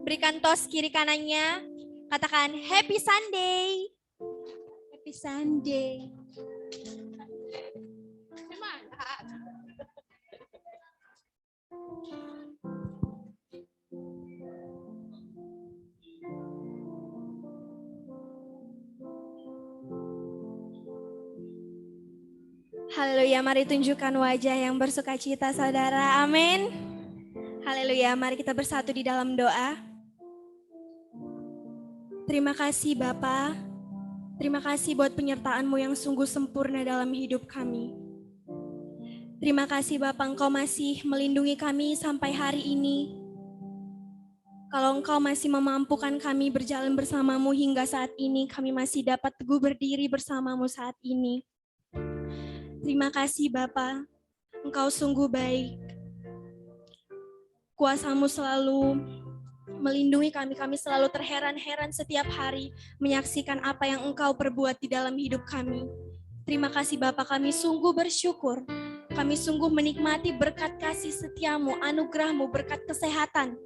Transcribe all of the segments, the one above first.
Berikan tos kiri kanannya. Katakan Happy Sunday. Happy Sunday. Haleluya, mari tunjukkan wajah yang bersuka cita saudara. Amin. Haleluya, mari kita bersatu di dalam doa. Terima kasih Bapa. Terima kasih buat penyertaan-Mu yang sungguh sempurna dalam hidup kami. Terima kasih Bapa, Engkau masih melindungi kami sampai hari ini. Kalau Engkau masih memampukan kami berjalan bersama-Mu hingga saat ini, kami masih dapat teguh berdiri bersama-Mu saat ini. Terima kasih Bapa, Engkau sungguh baik. Kuasa-Mu selalu melindungi kami, kami selalu terheran-heran setiap hari menyaksikan apa yang Engkau perbuat di dalam hidup kami. Terima kasih Bapa, kami sungguh bersyukur. Kami sungguh menikmati berkat kasih setia-Mu, anugerah-Mu, berkat kesehatan.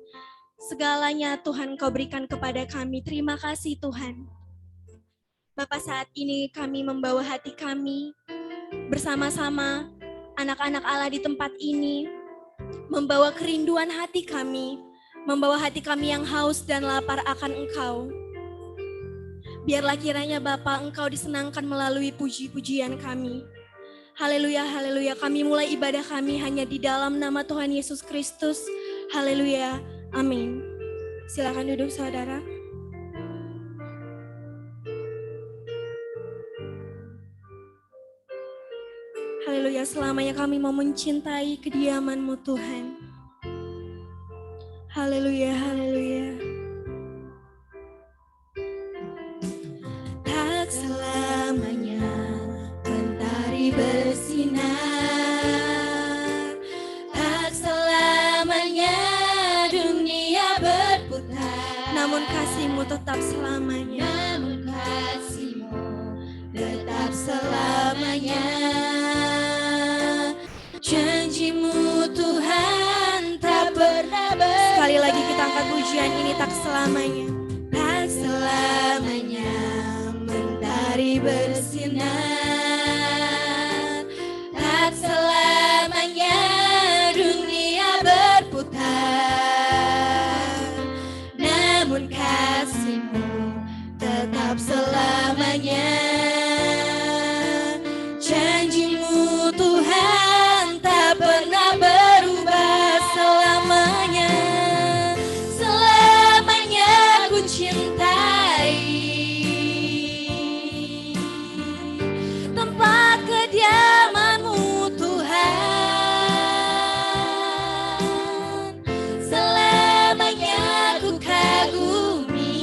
Segalanya Tuhan Kau berikan kepada kami. Terima kasih Tuhan. Bapa, saat ini kami membawa hati kami bersama-sama anak-anak Allah di tempat ini, membawa kerinduan hati kami, membawa hati kami yang haus dan lapar akan Engkau. Biarlah kiranya Bapa, Engkau disenangkan melalui puji-pujian kami. Haleluya, haleluya. Kami mulai ibadah kami hanya di dalam nama Tuhan Yesus Kristus. Haleluya, amin. Silakan duduk saudara. Haleluya, selamanya kami mau mencintai kediaman-Mu Tuhan. Haleluya, haleluya. Tak selamanya mentari bersinar, tak selamanya dunia berputar. Namun kasih-Mu tetap selamanya. Namun kasih-Mu tetap selamanya. Janji-Mu Tuhan tak pernah berubah. Sekali lagi kita angkat pujian ini, tak selamanya. Tak selamanya mentari bersinar, tak selamanya dunia berputar. Namun kasih-Mu tetap selamanya. Janji-Mu Tuhan tak pernah berubah selamanya. Selamanya ku cintai tempat kediaman-Mu Tuhan. Selamanya ku kagumi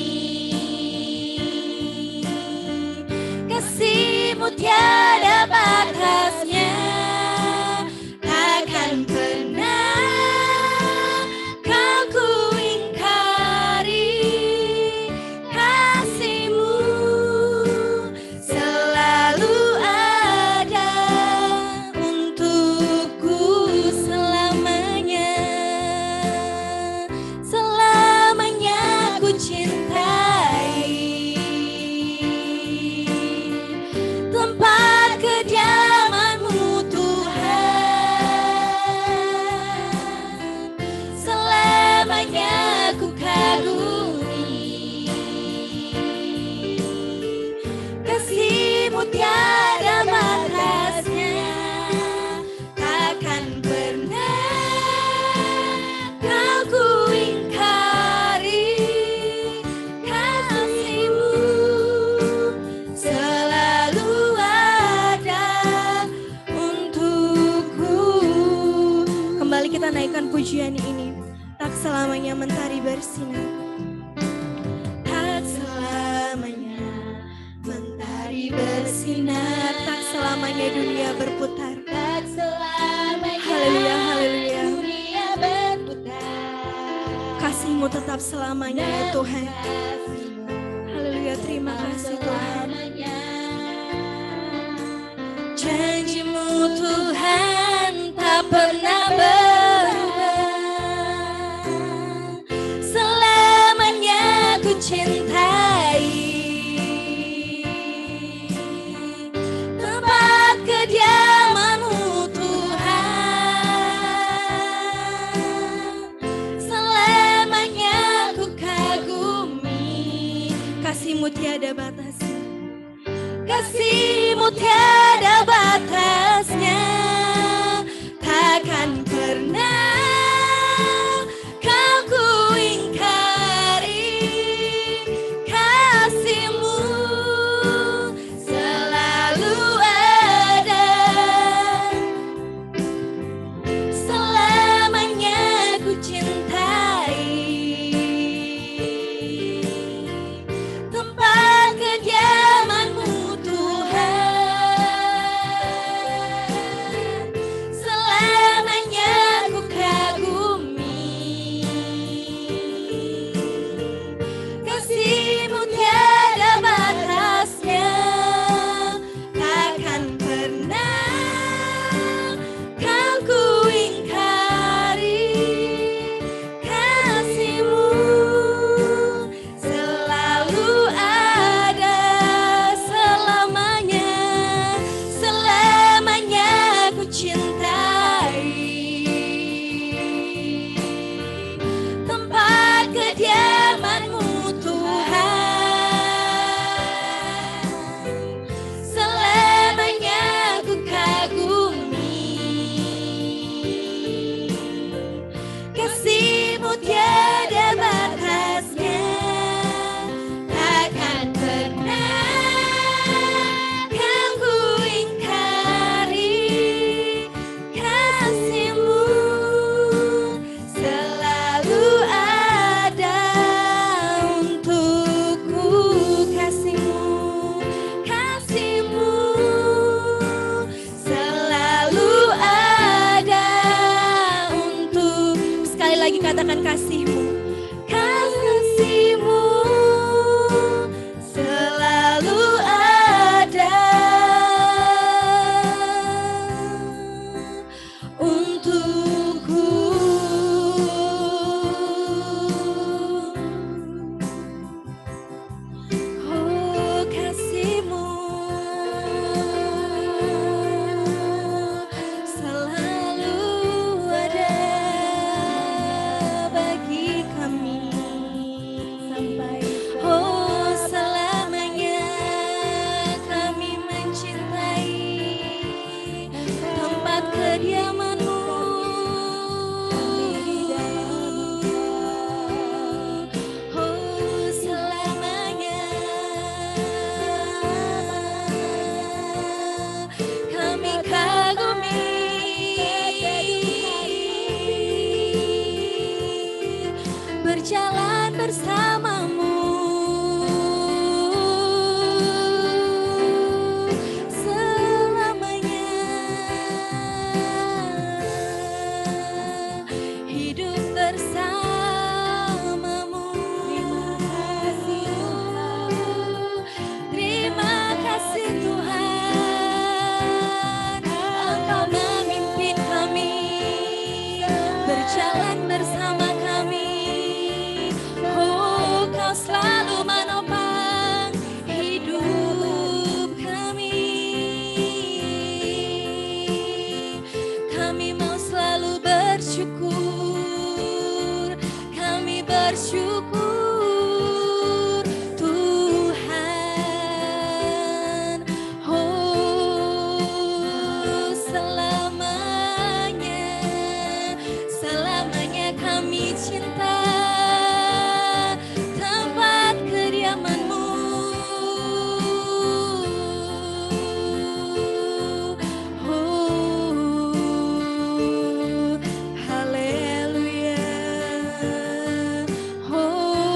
kasih-Mu tiada batasnya. Takkan pernah kau ku ingkari. Kasih-Mu selalu ada untukku selamanya. Selamanya ku cintai tempat kediaman-Mu Tuhan. Selamanya ku kagumi kasih-Mu tiada batasnya. Takkan pernah kau ku ingkari. Kasih-Mu selalu ada untukku. Kembali kita naikkan pujian ini. Tak selamanya mentari bersinar. Tak selamanya mentari bersinar, Tak selamanya dunia berputar. tak selamanya Haleluya, haleluya. dunia berputar. Kasih-Mu tetap selamanya ya Tuhan. Kasih-Mu Haleluya, terima kasih Tuhan. selamanya. Janji-Mu Tuhan tak pernah berubah. kasih-Mu tiada batasnya. Kasih-Mu tiada batasnya, takkan pernah kau ku ingkari. Kasih-Mu selalu ada, selamanya ku cintai tempat kediaman-Mu Tuhan. Selamanya ku kagumi. Kasih-Mu tiada batasnya, takkan pernah kau ku ingkari. Kasih-Mu selalu ada, selamanya, selamanya ku cintai tempat kediaman-Mu Tuhan. Selamanya ku kagumi. Kasih-Mu tiada batasnya, takkan pernah kau ku ingkari. Kasih-Mu selalu ada untukku. Kasih-Mu, kasih-Mu selalu ada untuk. Sekali lagi katakan kasih-Mu. Kasih-Mu selalu ada untukku. Oh, kasih-Mu selalu ada bagi kami. Oh, selamanya kami mencintai tempat kediaman-Mu. Oh, selamanya kami kagumi berjalan bersama-Mu. Selamanya hidup bersama-Mu. Terima kasih Tuhan, Engkau memimpin kami, berjalan bersama kami. Oh, Kau selalu menopang hidup kami. Kami mau selalu bersyukur, kami bersyukur Tuhan. Oh, selamanya, selamanya kami cinta tempat kediaman-Mu. Oh, haleluya. Oh,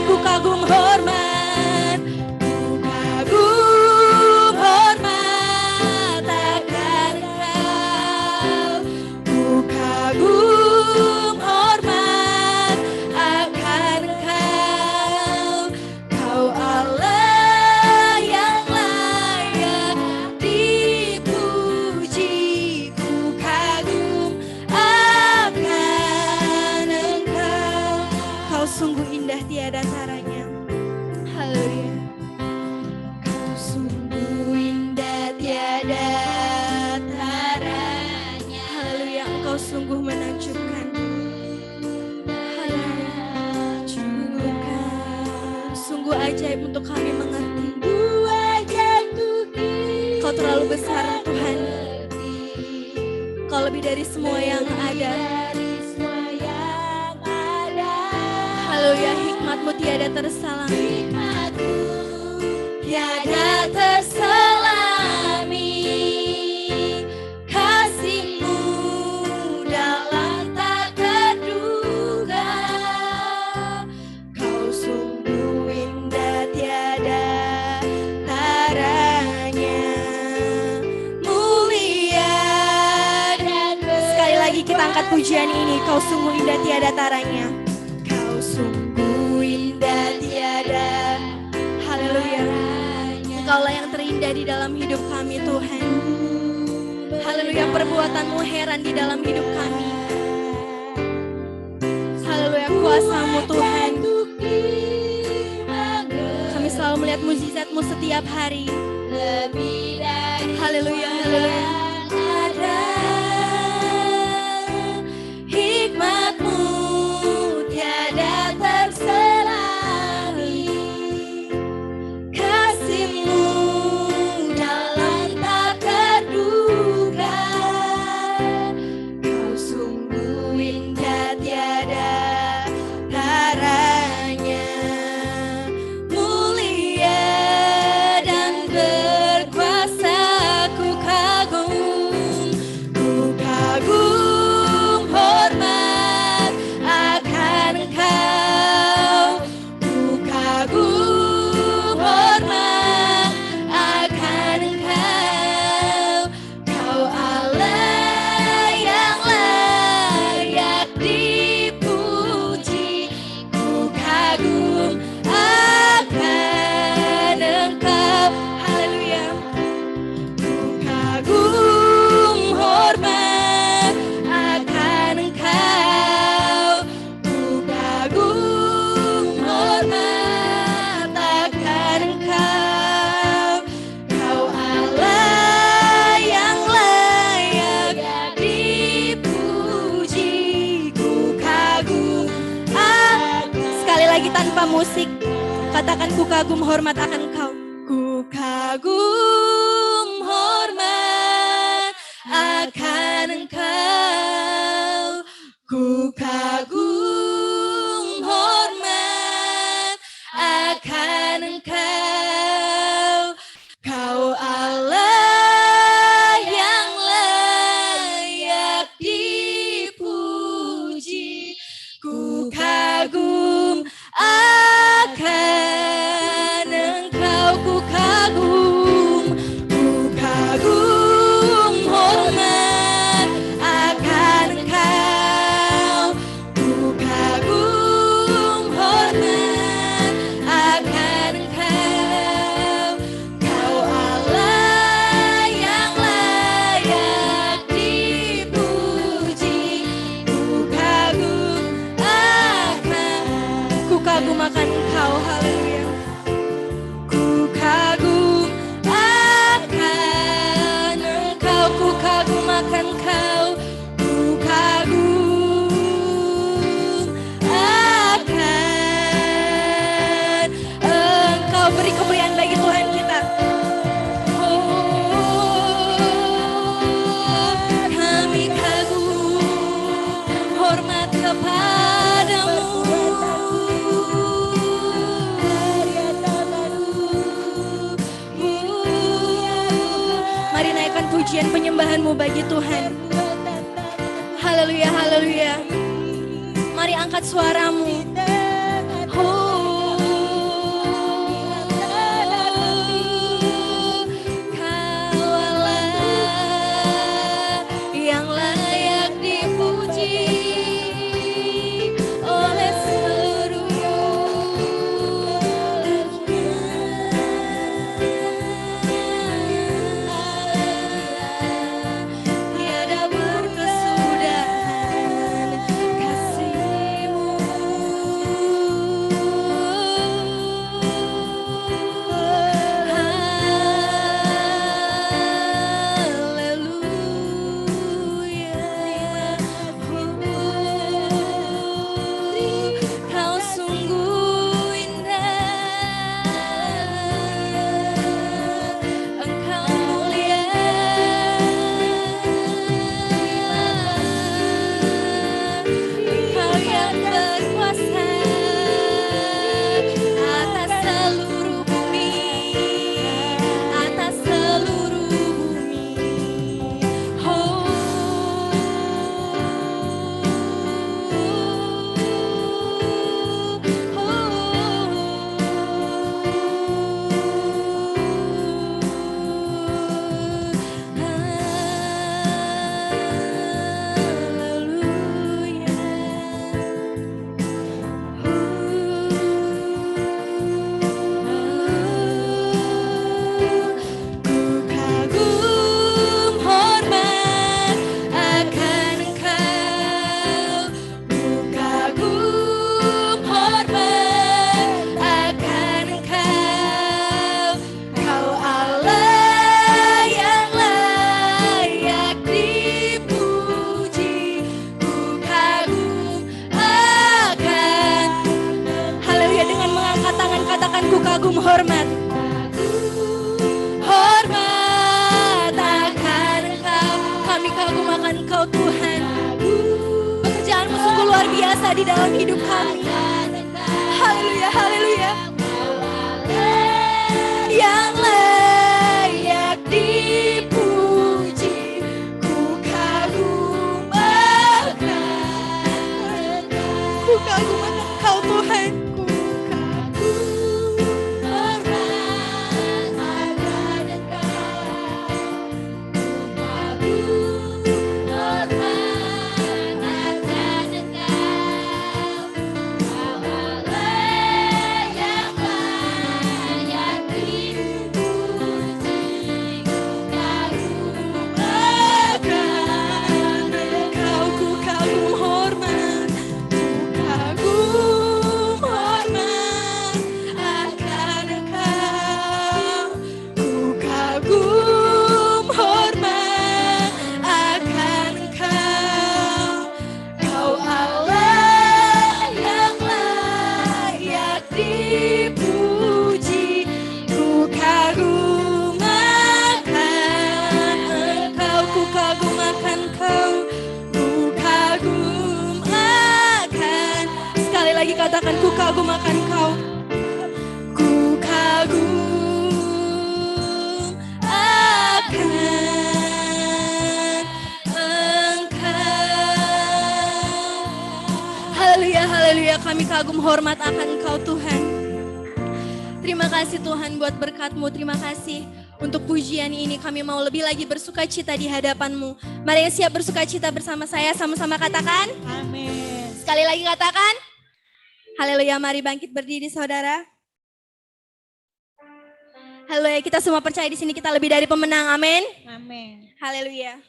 ku kagum hormat, ku kagum hormat akan Engkau, ku kagum hormat akan Engkau, Kau Allah yang layak dipuji, ku kagum akan Engkau. Kau sungguh indah tiada taranya. Haleluya. Kau sungguh indah tiada taranya. Haleluya, Engkau sungguh menakjubkan. Haleluya. Sungguh ajaib untuk kami mengerti. Kau terlalu besar Tuhan. Kau lebih dari semua yang ada. Haleluya, hikmat-Mu tiada tersalangi. Tiada terselami, kasih-Mu dalam tak terduga. Kau sungguh indah tiada taranya, mulia dan Sekali lagi kita angkat pujian ini. Kau sungguh indah tiada taranya. Kau sungguh indah tiada. Haleluya. Engkaulah yang terindah di dalam hidup kami Tuhan. Haleluya, perbuatan-Mu heran di dalam hidup kami. Haleluya, kuasa-Mu Tuhan. Kami selalu melihat mukjizat-Mu setiap hari. Lebih dari Haleluya, haleluya. ada hikmat-Mu tiada terselami, kasih-Mu dalam tak terduga. Kau sungguh indah tiada taranya, mulia dan berkuasa. Ku kagum hormat akan Engkau, ku kagum hormat akan Engkau, Kau Allah yang layak dipuji, ku kagum akan Engkau. Haleluya. Ku kagum hormat akan Engkau, ku kagum hormat akan Engkau, Kau Allah yang layak dipuji, ku kagum akan. Sekali lagi tanpa musik, katakan ku kagum hormat akan Engkau. Ku kagum hormat akan Engkau, ku kagum hormat akan Engkau, Kau Allah yang layak dipuji, ku kagum akan Engkau, ku kagum hormat akan Engkau, ku kagum hormat akan Engkau, Kau Allah yang layak dipuji, ku kagum akan Engkau. Haleluya. Ku kagum akan Engkau, ku kagum akan Engkau, ku kagum akan Engkau. Beri kemuliaan bagi Tuhan kita. Kami kagum hormat kepadamu. Mari naikkan pujian penyembahanmu bagi Tuhan. Haleluya, haleluya. Mari angkat suaramu. kagum hormat. Hormat akan Engkau. Kami kagum akan Engkau Tuhan. Pekerjaanmu sungguh luar biasa di dalam hidup kami. Haleluya, haleluya. Yang layak dipuji, ku kagum akan Kau Tuhan. Katakan ku kagum akan Kau. Ku kagum akan Engkau. Haleluya, haleluya. Kami kagum hormat akan Engkau Tuhan. Terima kasih Tuhan buat berkat-Mu. Terima kasih untuk pujian ini. Kami mau lebih lagi bersuka cita di hadapan-Mu. Mari yang siap bersuka cita bersama saya. Sama-sama katakan. Amin. Sekali lagi katakan. Haleluya, mari bangkit berdiri saudara. Haleluya, kita semua percaya di sini kita lebih dari pemenang, amin. Amin. Haleluya.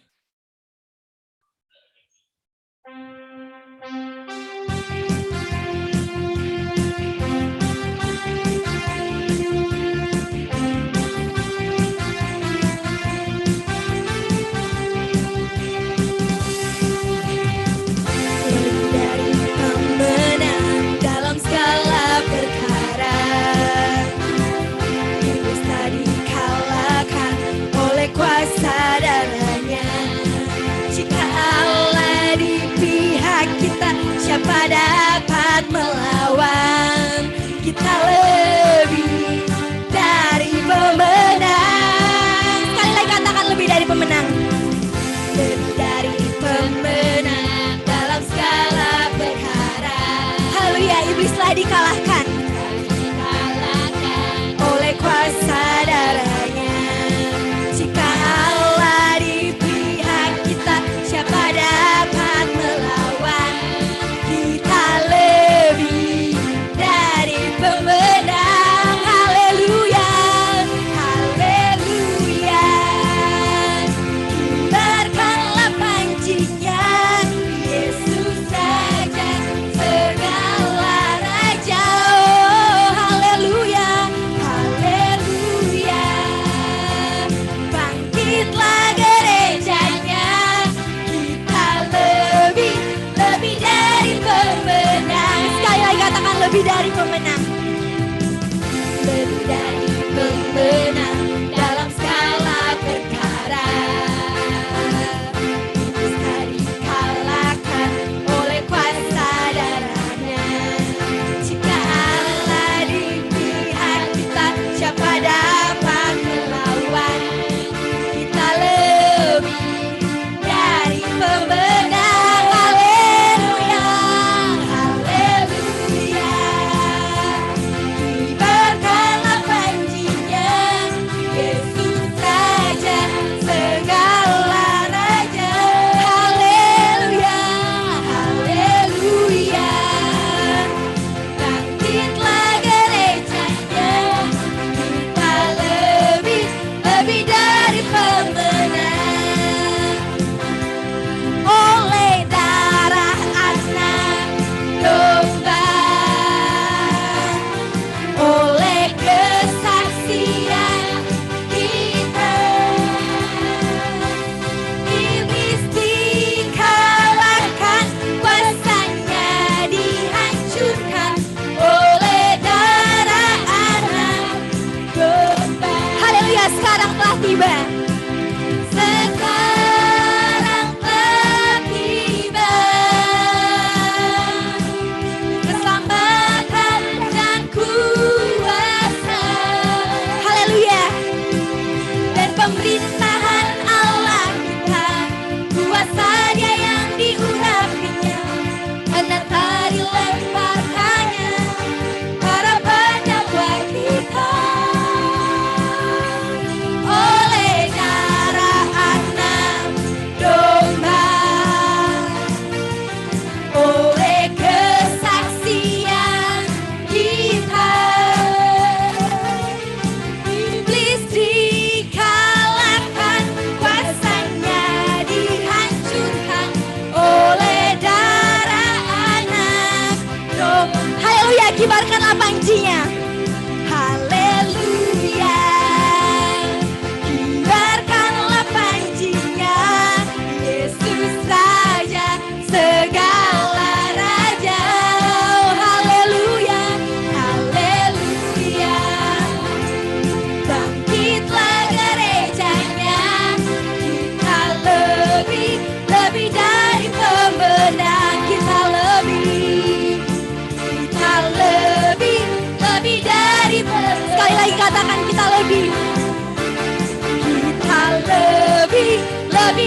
Kuasa darahnya, jika Allah di pihak kita, siapa dapat melawan? Kita lebih dari pemenang. Sekali lagi katakan lebih dari pemenang. Lebih dari pemenang dalam segala perkara. Haleluya, iblislah dikalahkan oleh kuasa darahnya. Siapa dapat melawan? Kita lebih dari pemenang. Haleluya, haleluya. Kibarkanlah pancinya, Yesus saja segala raja.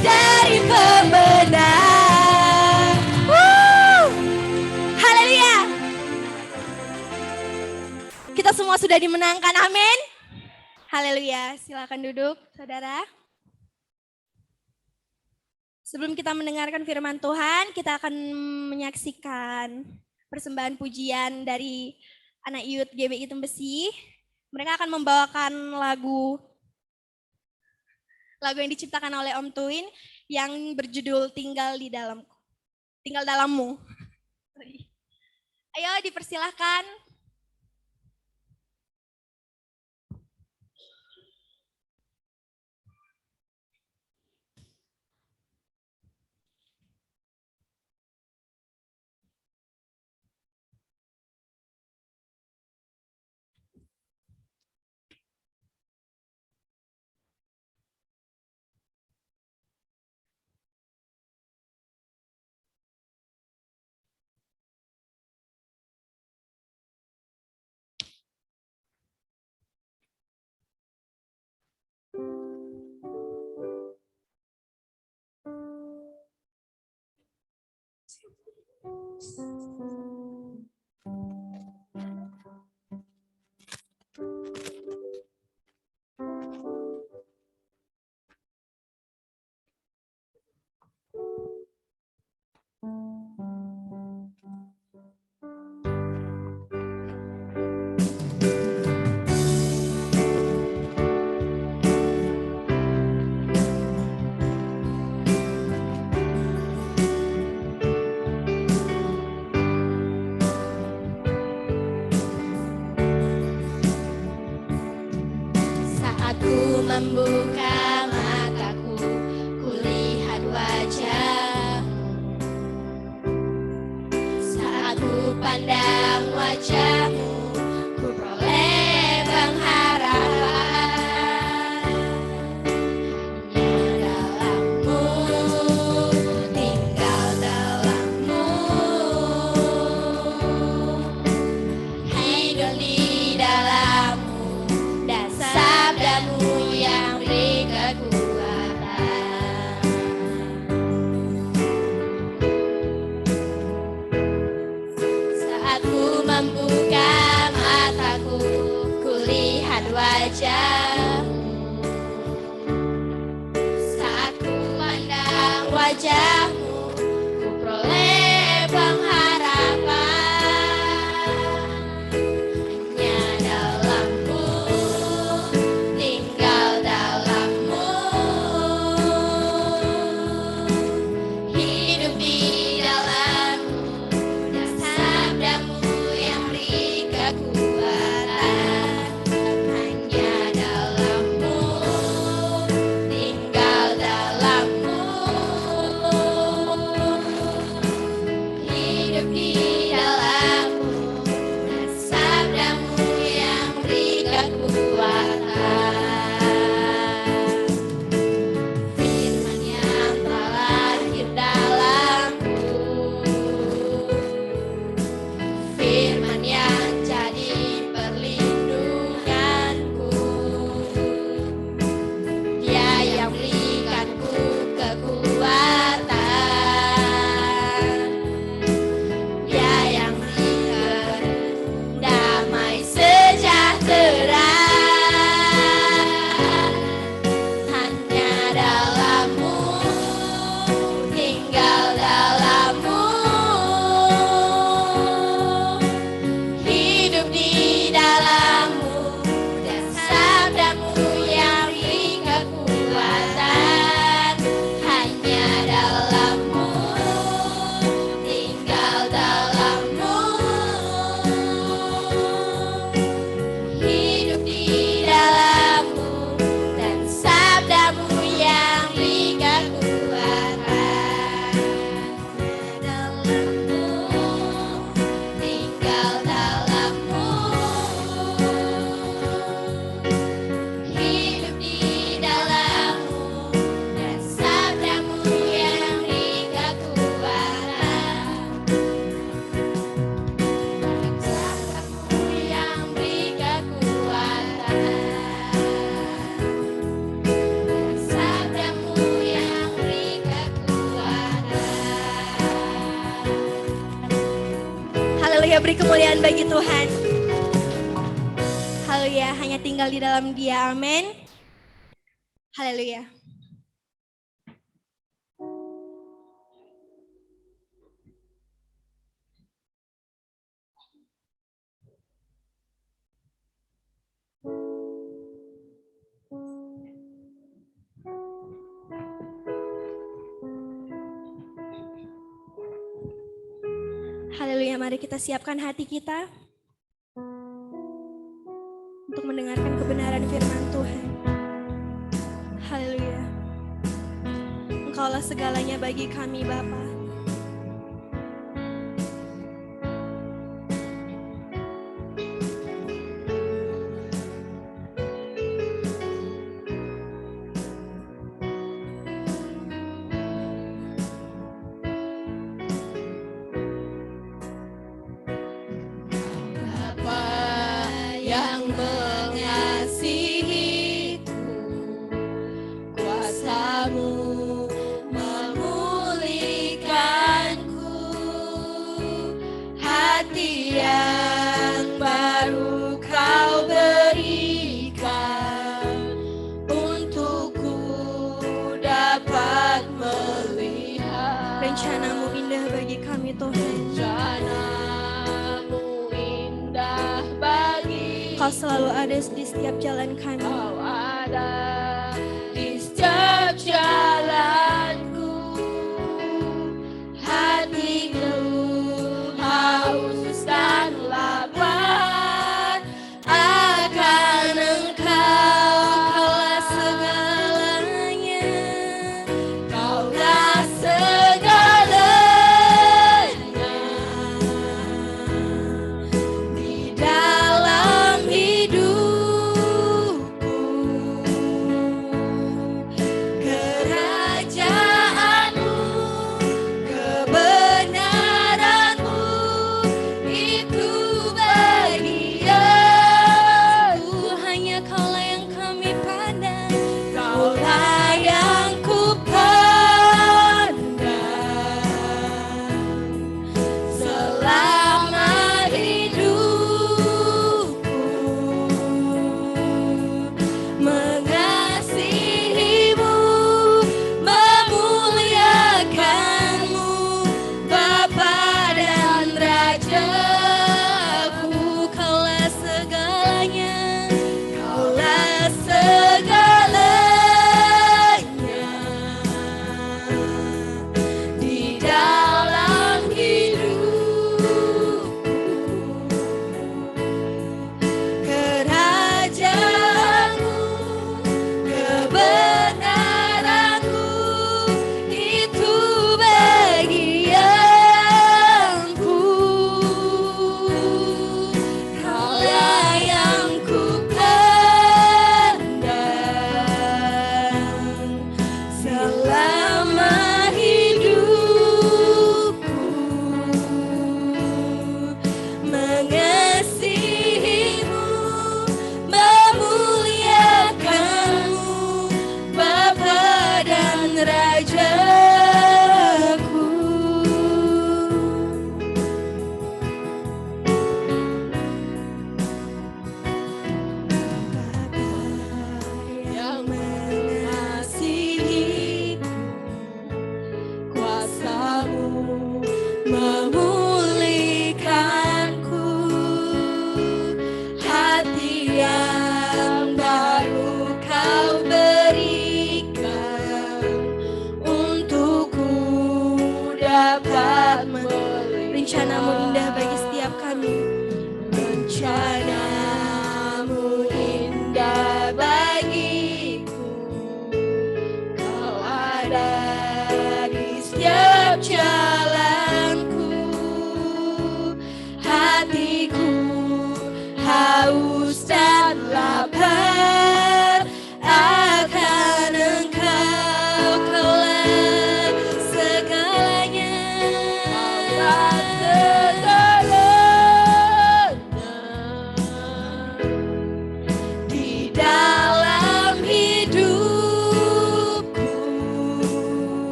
dari pemenang. Haleluya. Kita semua sudah dimenangkan, amin. Haleluya, silakan duduk saudara. Sebelum kita mendengarkan firman Tuhan, kita akan menyaksikan persembahan pujian dari anak youth GBI Tembesi. Mereka akan membawakan lagu yang diciptakan oleh Om Tuin yang berjudul Tinggal Dalammu. Ayo dipersilahkan. Saat ku membuka mataku, kulihat wajahmu. Saat ku pandang wajahmu, ku peroleh pengharapan. Hanya dalammu, tinggal dalammu, hidup di dalammu, dan sabdamu yang beri kekuatan. Saat ku membuka mataku, kulihat wajahmu. Saat ku pandang wajahmu, ku peroleh pengharapan. Hanya dalammu, tinggal dalammu, hidup di dalammu, dan sabdamu yang beri kekuatan. Hanya beri kemuliaan bagi Tuhan. Haleluya, hanya tinggal di dalam Dia. Amin. Haleluya. Haleluya, mari kita siapkan hati kita untuk mendengarkan kebenaran firman Tuhan. Haleluya. Engkaulah segalanya bagi kami, Bapa. Rencana-Mu indah bagi kami, Tuhan. Rencana-Mu indah bagi Kau selalu ada di setiap jalan kami. Kau ada di setiap jalanku. Hatiku haus dan lapar akan Engkau. Kaulah segalanya. Kaulah segalanya di dalam hidupku. Kerajaanmu, kebenaranmu, itu bagianku. Hanya Kaulah yang kami pandang. Kaulah yang kupandang selama hidupku, mengasihimu, memuliakanmu, Bapa dan Rajaku. Kaulah segalanya. Kaulah segalanya di dalam hidupku. Kerajaanmu, kebenaranmu, itu bagianku. Kaulah yang kupandang selama hidupku, mengasihimu, memuliakanmu, Bapa dan Rajaku. Yang mengasihiku, kuasa-Mu memulihkanku. Hati yang baru Kau berikan untukku dapat melihara. Rencana-Mu indah bagi setiap kami. Rencana-Mu indah bagiku. Kau ada di setiap jalanku. Hatiku haus dan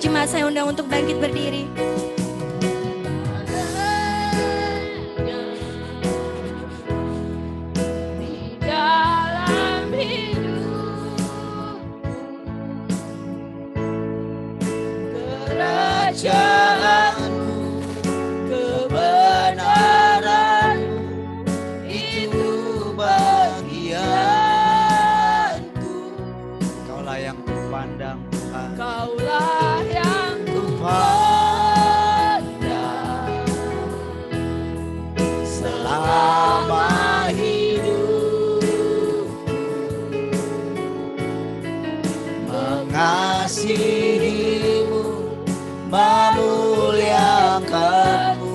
jemaat saya undang untuk bangkit berdiri. Di dalam hidup kerajaanmu, kebenaranmu itu bagianku. Kaulah yang kupandang Tuhan. Kaulah yang kupandang selama hidup, Mengasihimu, memuliakanmu,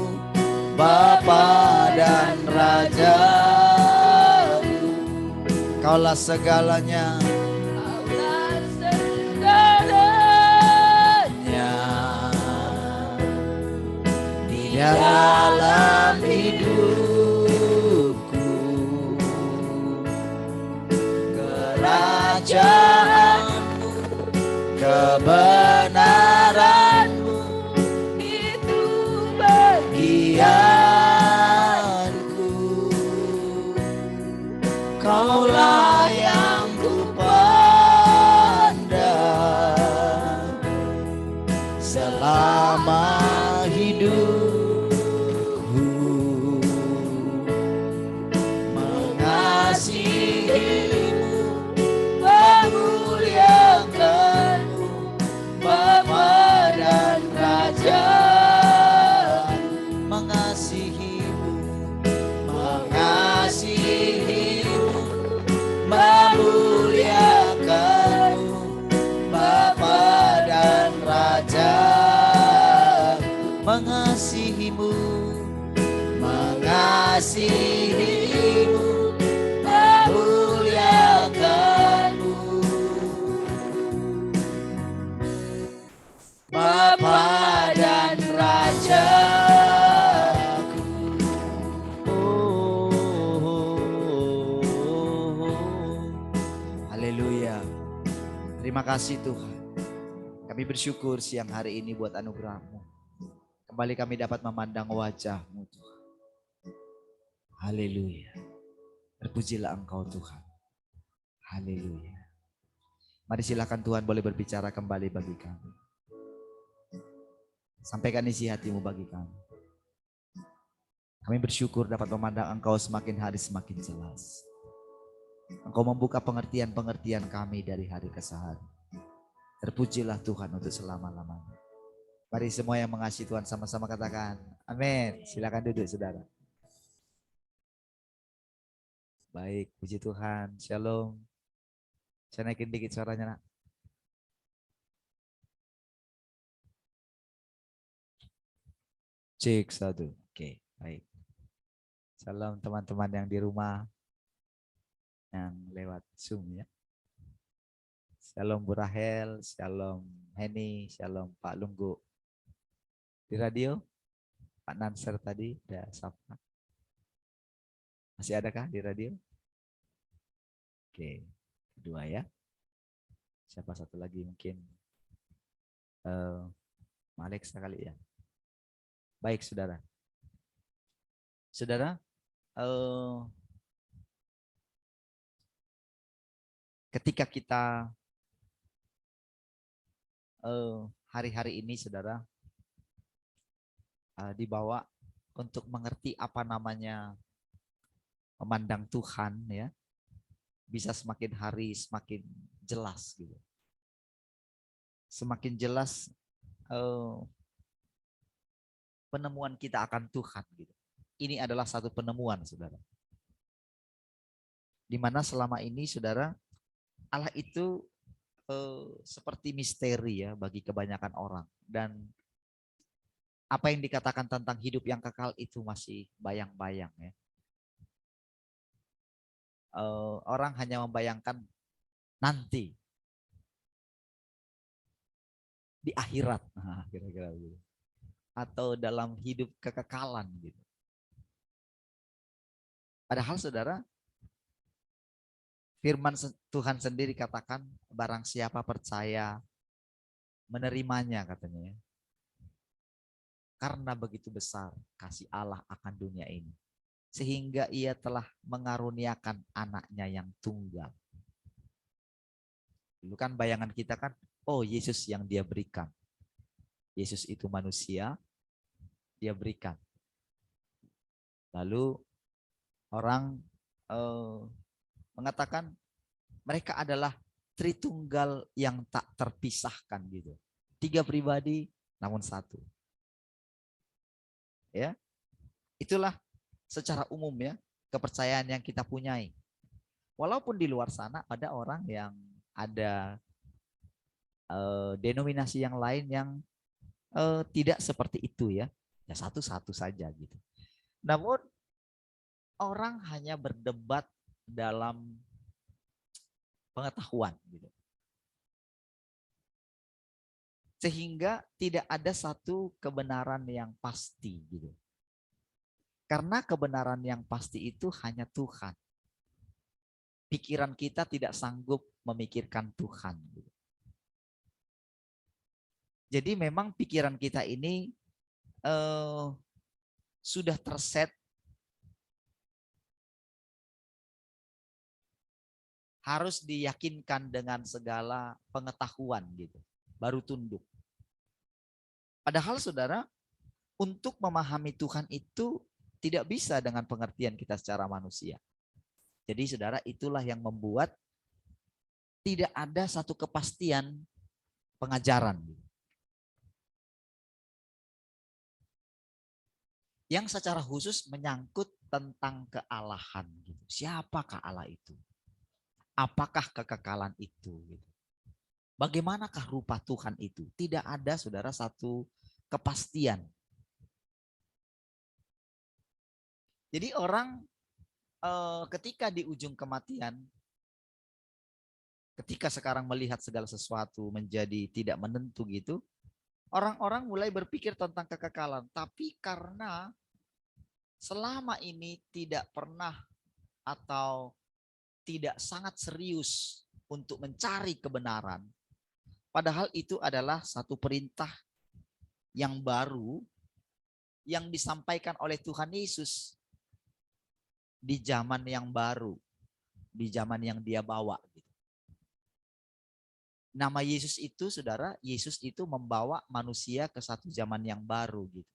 Bapa dan Raja-Mu. Kaulah segalanya, kaulah segalanya di dalam hidupku. Kerajaanmu, kebenaranmu itu bagianku. Kaulah yang kupandang selama hidupku. Mengasihimu, memuliakanmu, Bapa dan Raja. Mengasihimu, mengasihimu, memuliakanmu, Bapa dan Raja. Mengasihimu, mengasihimu, memuliakanmu, Bapa dan Rajaku. Haleluya. Terima kasih Tuhan. Kami bersyukur siang hari ini buat anugerah-Mu. Kembali kami dapat memandang wajah-Mu Tuhan. Haleluya. Terpujilah Engkau Tuhan. Haleluya. Mari silakan Tuhan boleh berbicara kembali bagi kami. Sampaikan isi hati-Mu bagi kami. Kami bersyukur dapat memandang Engkau semakin hari semakin jelas. Engkau membuka pengertian-pengertian kami dari hari ke hari. Terpujilah Tuhan untuk selama-lamanya. Mari semua yang mengasihi Tuhan sama-sama katakan amin. Silakan duduk saudara. Baik, puji Tuhan. Shalom. Saya naikin dikit suaranya nak. Cek satu. Oke, baik. Salam teman-teman yang di rumah, yang lewat Zoom ya. Shalom Bu Rahel, shalom Heni, shalom Pak Lunggu. Di radio, Pak Nanser tadi udah sapa. Masih adakah di radio? Oke, kedua ya. Siapa satu lagi mungkin? Alex kali ya. Baik saudara. Saudara, ketika kita hari-hari ini saudara dibawa untuk mengerti apa namanya memandang Tuhan ya, bisa semakin hari semakin jelas gitu. Semakin jelas penemuan kita akan Tuhan gitu. Ini adalah satu penemuan saudara. Di mana selama ini saudara, Allah itu seperti misteri ya bagi kebanyakan orang. Dan apa yang dikatakan tentang hidup yang kekal itu masih bayang-bayang ya. Orang hanya membayangkan nanti di akhirat, nah, kira-kira begitu. Atau dalam hidup kekekalan gitu. Padahal saudara, firman Tuhan sendiri katakan barang siapa percaya menerimanya katanya ya. Karena begitu besar kasih Allah akan dunia ini, sehingga ia telah mengaruniakan anaknya yang tunggal. Dulu kan bayangan kita kan, oh Yesus yang dia berikan. Yesus itu manusia, dia berikan. Lalu orang mengatakan mereka adalah Tritunggal yang tak terpisahkan gitu. 3 pribadi namun satu. Ya. Itulah secara umum ya kepercayaan yang kita punyai. Walaupun di luar sana ada orang yang ada denominasi yang lain yang tidak seperti itu ya. Ya satu-satu saja gitu. Namun orang hanya berdebat dalam pengetahuan gitu. Sehingga tidak ada satu kebenaran yang pasti gitu. Karena kebenaran yang pasti itu hanya Tuhan. Pikiran kita tidak sanggup memikirkan Tuhan gitu. Jadi memang pikiran kita ini sudah terset harus diyakinkan dengan segala pengetahuan gitu, baru tunduk. Padahal saudara, untuk memahami Tuhan itu tidak bisa dengan pengertian kita secara manusia. Jadi saudara, itulah yang membuat tidak ada satu kepastian pengajaran. Yang secara khusus menyangkut tentang kealahan. Siapakah Allah itu? Apakah kekekalan itu? Bagaimanakah rupa Tuhan itu? Tidak ada saudara satu kepastian. Jadi orang ketika di ujung kematian, ketika sekarang melihat segala sesuatu menjadi tidak menentu gitu, orang-orang mulai berpikir tentang kekekalan. Tapi karena selama ini tidak pernah atau tidak sangat serius untuk mencari kebenaran, padahal itu adalah satu perintah yang baru yang disampaikan oleh Tuhan Yesus di zaman yang baru, di zaman yang dia bawa. Nama Yesus itu, saudara, Yesus itu membawa manusia ke satu zaman yang baru gitu.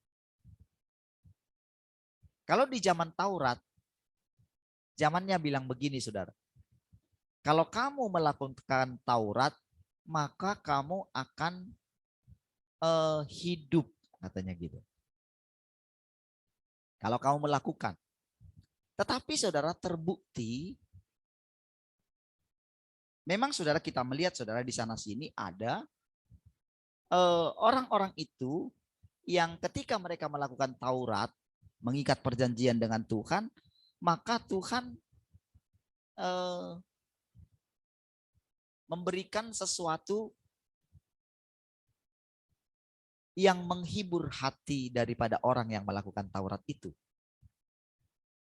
Kalau di zaman Taurat, zamannya bilang begini, saudara. Kalau kamu melakukan Taurat, maka kamu akan hidup, katanya gitu. Kalau kamu melakukan. Tetapi saudara, terbukti, memang saudara kita melihat saudara di sana sini ada orang-orang itu yang ketika mereka melakukan Taurat, mengikat perjanjian dengan Tuhan, maka Tuhan memberikan sesuatu yang menghibur hati daripada orang yang melakukan Taurat itu.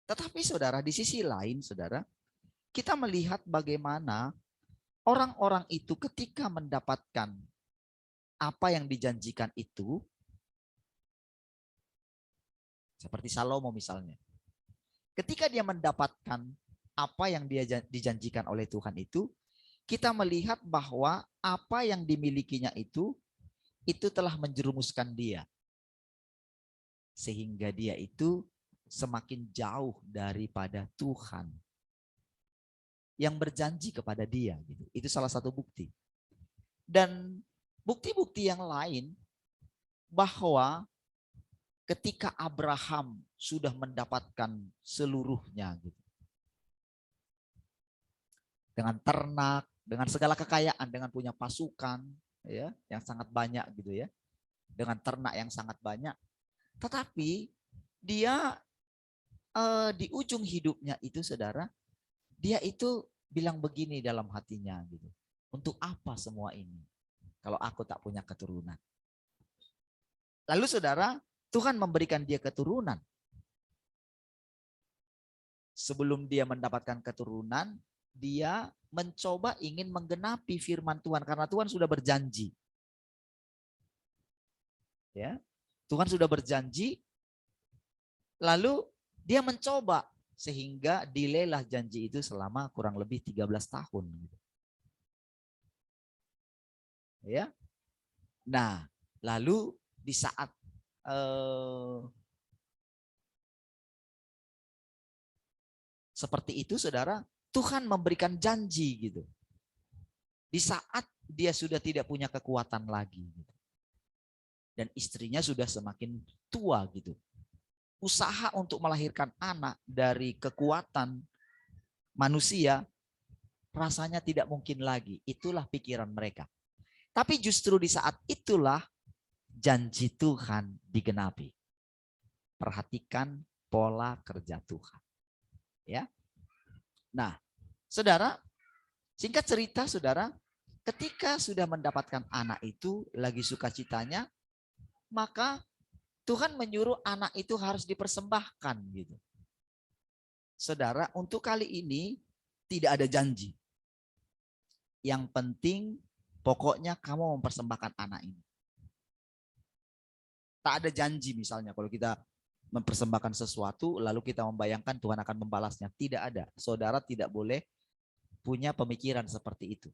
Tetapi saudara, di sisi lain saudara, kita melihat bagaimana orang-orang itu ketika mendapatkan apa yang dijanjikan itu, seperti Salomo misalnya. Ketika dia mendapatkan apa yang dia dijanjikan oleh Tuhan itu, kita melihat bahwa apa yang dimilikinya itu telah menjerumuskan dia. Sehingga dia itu semakin jauh daripada Tuhan yang berjanji kepada dia. Itu salah satu bukti. Dan bukti-bukti yang lain bahwa ketika Abraham sudah mendapatkan seluruhnya dengan ternak, dengan segala kekayaan, dengan punya pasukan ya yang sangat banyak gitu ya, dengan ternak yang sangat banyak, tetapi dia di ujung hidupnya itu saudara, dia itu bilang begini dalam hatinya gitu, untuk apa semua ini kalau aku tak punya keturunan? Lalu saudara, Tuhan memberikan dia keturunan. Sebelum dia mendapatkan keturunan, dia mencoba ingin menggenapi firman Tuhan karena Tuhan sudah berjanji. Ya. Tuhan sudah berjanji, lalu dia mencoba sehingga delaylah janji itu selama kurang lebih 13 tahun. Ya. Nah, lalu di saat seperti itu, saudara, Tuhan memberikan janji gitu. Di saat dia sudah tidak punya kekuatan lagi. Gitu. Dan istrinya sudah semakin tua gitu. Usaha untuk melahirkan anak dari kekuatan manusia rasanya tidak mungkin lagi. Itulah pikiran mereka. Tapi justru di saat itulah janji Tuhan digenapi. Perhatikan pola kerja Tuhan. Ya. Nah, saudara, singkat cerita saudara, ketika sudah mendapatkan anak itu lagi sukacitanya, maka Tuhan menyuruh anak itu harus dipersembahkan gitu. Saudara, untuk kali ini tidak ada janji. Yang penting pokoknya kamu mempersembahkan anak ini. Tak ada janji misalnya kalau kita mempersembahkan sesuatu lalu kita membayangkan Tuhan akan membalasnya. Tidak ada. Saudara tidak boleh punya pemikiran seperti itu.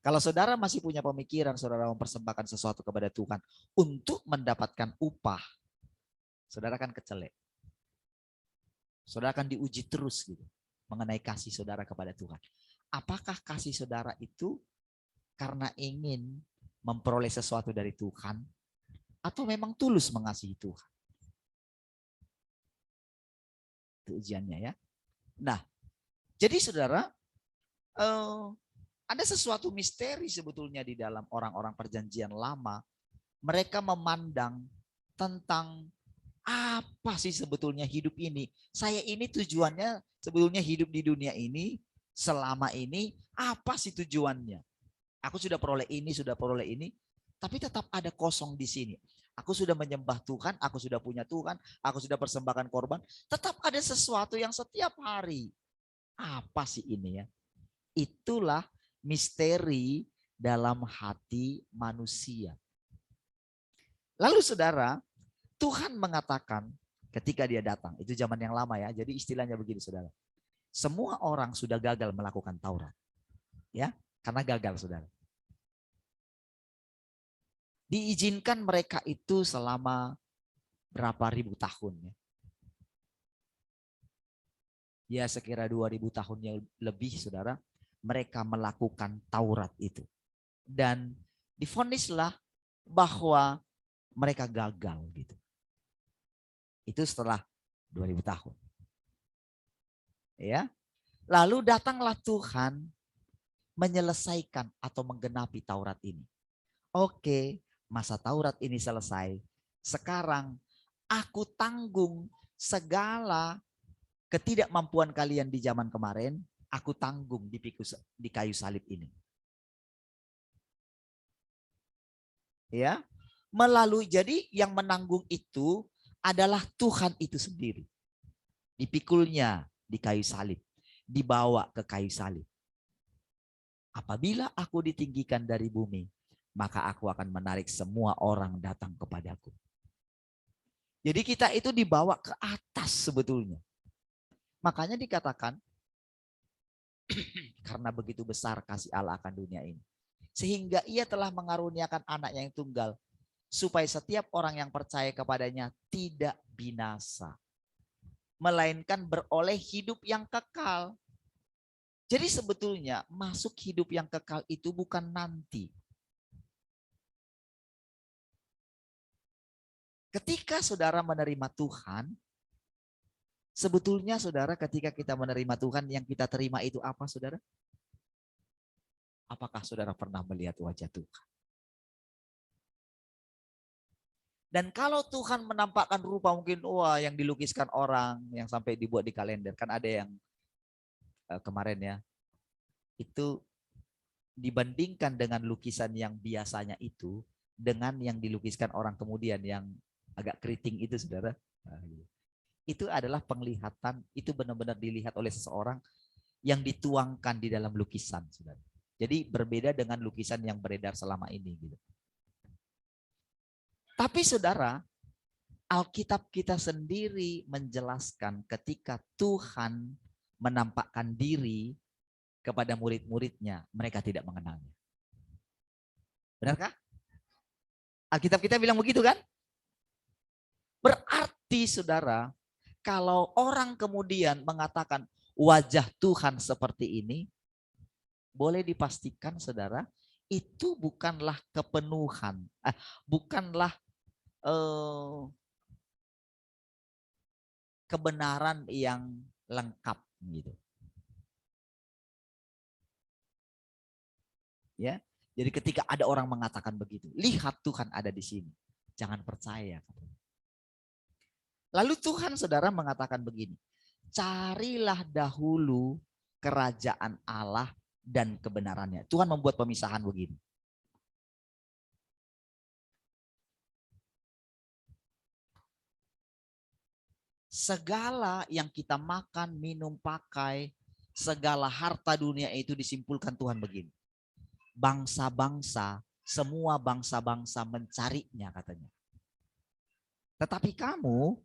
Kalau saudara masih punya pemikiran saudara mempersembahkan sesuatu kepada Tuhan untuk mendapatkan upah, saudara akan kecelek. Saudara akan diuji terus gitu mengenai kasih saudara kepada Tuhan. Apakah kasih saudara itu karena ingin memperoleh sesuatu dari Tuhan atau memang tulus mengasihi Tuhan? Itu ujiannya ya. Nah, jadi saudara, ada sesuatu misteri sebetulnya di dalam orang-orang perjanjian lama. Mereka memandang tentang apa sih sebetulnya hidup ini. Saya ini tujuannya sebetulnya hidup di dunia ini selama ini apa sih tujuannya? Aku sudah peroleh ini, tapi tetap ada kosong di sini. Aku sudah menyembah Tuhan, aku sudah punya Tuhan, aku sudah persembahkan korban. Tetap ada sesuatu yang setiap hari. Apa sih ini ya? Itulah misteri dalam hati manusia. Lalu saudara, Tuhan mengatakan ketika dia datang, itu zaman yang lama ya, jadi istilahnya begini saudara. Semua orang sudah gagal melakukan Taurat. Ya, karena gagal saudara. Diizinkan mereka itu selama berapa ribu tahun ya. Ya sekira 2000 tahun yang lebih saudara, mereka melakukan Taurat itu. Dan divonislah bahwa mereka gagal gitu. Itu setelah 2000 tahun. Ya. Lalu datanglah Tuhan menyelesaikan atau menggenapi Taurat ini. Oke, masa Taurat ini selesai. Sekarang aku tanggung segala ketidakmampuan kalian di zaman kemarin, aku tanggung di kayu salib ini. Ya, melalui jadi yang menanggung itu adalah Tuhan itu sendiri. Dipikulnya di kayu salib, dibawa ke kayu salib. Apabila aku ditinggikan dari bumi, maka aku akan menarik semua orang datang kepadaku. Jadi kita itu dibawa ke atas sebetulnya. Makanya dikatakan, karena begitu besar kasih Allah akan dunia ini. Sehingga ia telah mengaruniakan anaknya yang tunggal. Supaya setiap orang yang percaya kepadanya tidak binasa. Melainkan beroleh hidup yang kekal. Jadi sebetulnya masuk hidup yang kekal itu bukan nanti. Ketika saudara menerima Tuhan, sebetulnya saudara ketika kita menerima Tuhan yang kita terima itu apa saudara? Apakah saudara pernah melihat wajah Tuhan? Dan kalau Tuhan menampakkan rupa mungkin wah yang dilukiskan orang yang sampai dibuat di kalender. Kan ada yang kemarin ya. Itu dibandingkan dengan lukisan yang biasanya itu dengan yang dilukiskan orang kemudian yang agak keriting itu saudara. Itu adalah penglihatan, itu benar-benar dilihat oleh seseorang yang dituangkan di dalam lukisan saudara. Jadi berbeda dengan lukisan yang beredar selama ini gitu. Tapi saudara, Alkitab kita sendiri menjelaskan ketika Tuhan menampakkan diri kepada murid-muridnya, mereka tidak mengenalnya. Benarkah? Alkitab kita bilang begitu kan? Berarti saudara, kalau orang kemudian mengatakan wajah Tuhan seperti ini, boleh dipastikan saudara, itu bukanlah kepenuhan, bukanlah kebenaran yang lengkap gitu. Ya, jadi ketika ada orang mengatakan begitu, lihat Tuhan ada di sini, jangan percaya. Lalu Tuhan saudara mengatakan begini, carilah dahulu kerajaan Allah dan kebenarannya. Tuhan membuat pemisahan begini. Segala yang kita makan, minum, pakai, segala harta dunia itu disimpulkan Tuhan begini. Bangsa-bangsa, semua bangsa-bangsa mencarinya katanya. Tetapi kamu,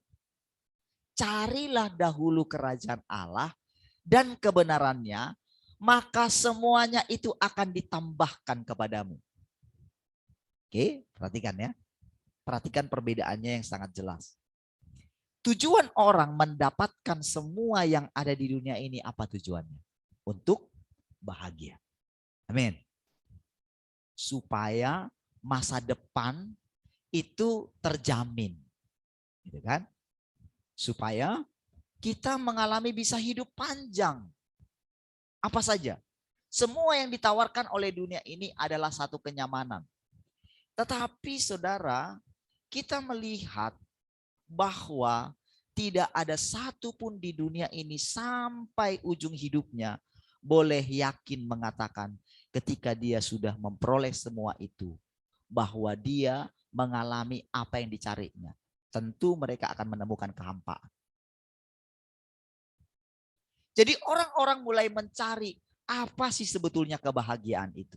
carilah dahulu kerajaan Allah dan kebenarannya, maka semuanya itu akan ditambahkan kepadamu. Oke, perhatikan ya. Perhatikan perbedaannya yang sangat jelas. Tujuan orang mendapatkan semua yang ada di dunia ini apa tujuannya? Untuk bahagia. Amin. Supaya masa depan itu terjamin. Gitu kan? Supaya kita mengalami bisa hidup panjang. Apa saja? Semua yang ditawarkan oleh dunia ini adalah satu kenyamanan. Tetapi saudara, kita melihat bahwa tidak ada satupun di dunia ini sampai ujung hidupnya boleh yakin mengatakan ketika dia sudah memperoleh semua itu, bahwa dia mengalami apa yang dicarinya. Tentu mereka akan menemukan kehampaan. Jadi orang-orang mulai mencari apa sih sebetulnya kebahagiaan itu.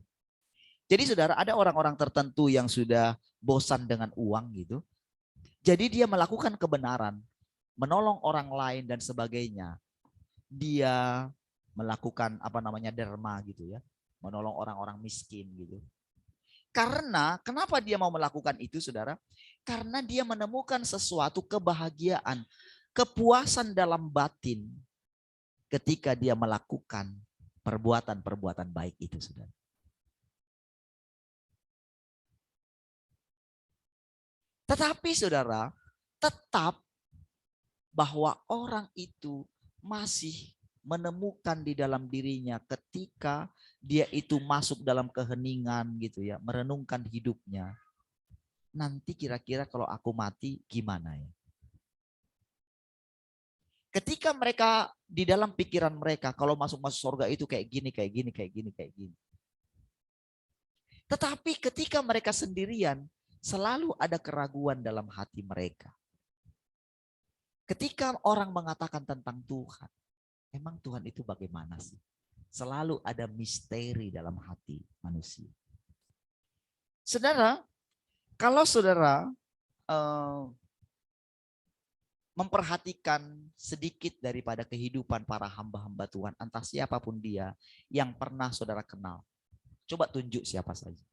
Jadi saudara, ada orang-orang tertentu yang sudah bosan dengan uang gitu. Jadi dia melakukan kebenaran, menolong orang lain dan sebagainya. Dia melakukan derma gitu ya, menolong orang-orang miskin gitu. Karena kenapa dia mau melakukan itu saudara? Karena dia menemukan sesuatu kebahagiaan, kepuasan dalam batin ketika dia melakukan perbuatan-perbuatan baik itu saudara. Tetapi saudara, tetap bahwa orang itu masih menemukan di dalam dirinya ketika dia itu masuk dalam keheningan gitu ya, merenungkan hidupnya. Nanti kira-kira kalau aku mati gimana ya? Ketika mereka di dalam pikiran mereka kalau masuk surga itu kayak gini, kayak gini, kayak gini, kayak gini. Tetapi ketika mereka sendirian, selalu ada keraguan dalam hati mereka. Ketika orang mengatakan tentang Tuhan, emang Tuhan itu bagaimana sih? Selalu ada misteri dalam hati manusia. Saudara, kalau saudara memperhatikan sedikit daripada kehidupan para hamba-hamba Tuhan, entah siapapun dia yang pernah saudara kenal, coba tunjuk siapa saja.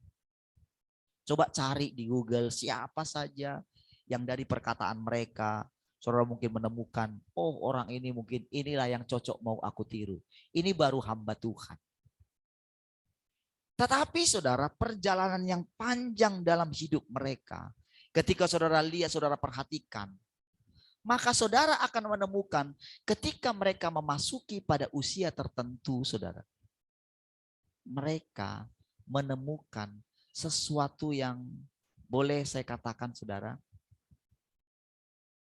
Coba cari di Google siapa saja yang dari perkataan mereka, saudara mungkin menemukan, oh orang ini mungkin inilah yang cocok mau aku tiru. Ini baru hamba Tuhan. Tetapi saudara, perjalanan yang panjang dalam hidup mereka, ketika saudara lihat, saudara perhatikan, maka saudara akan menemukan ketika mereka memasuki pada usia tertentu, saudara, mereka menemukan sesuatu yang boleh saya katakan saudara,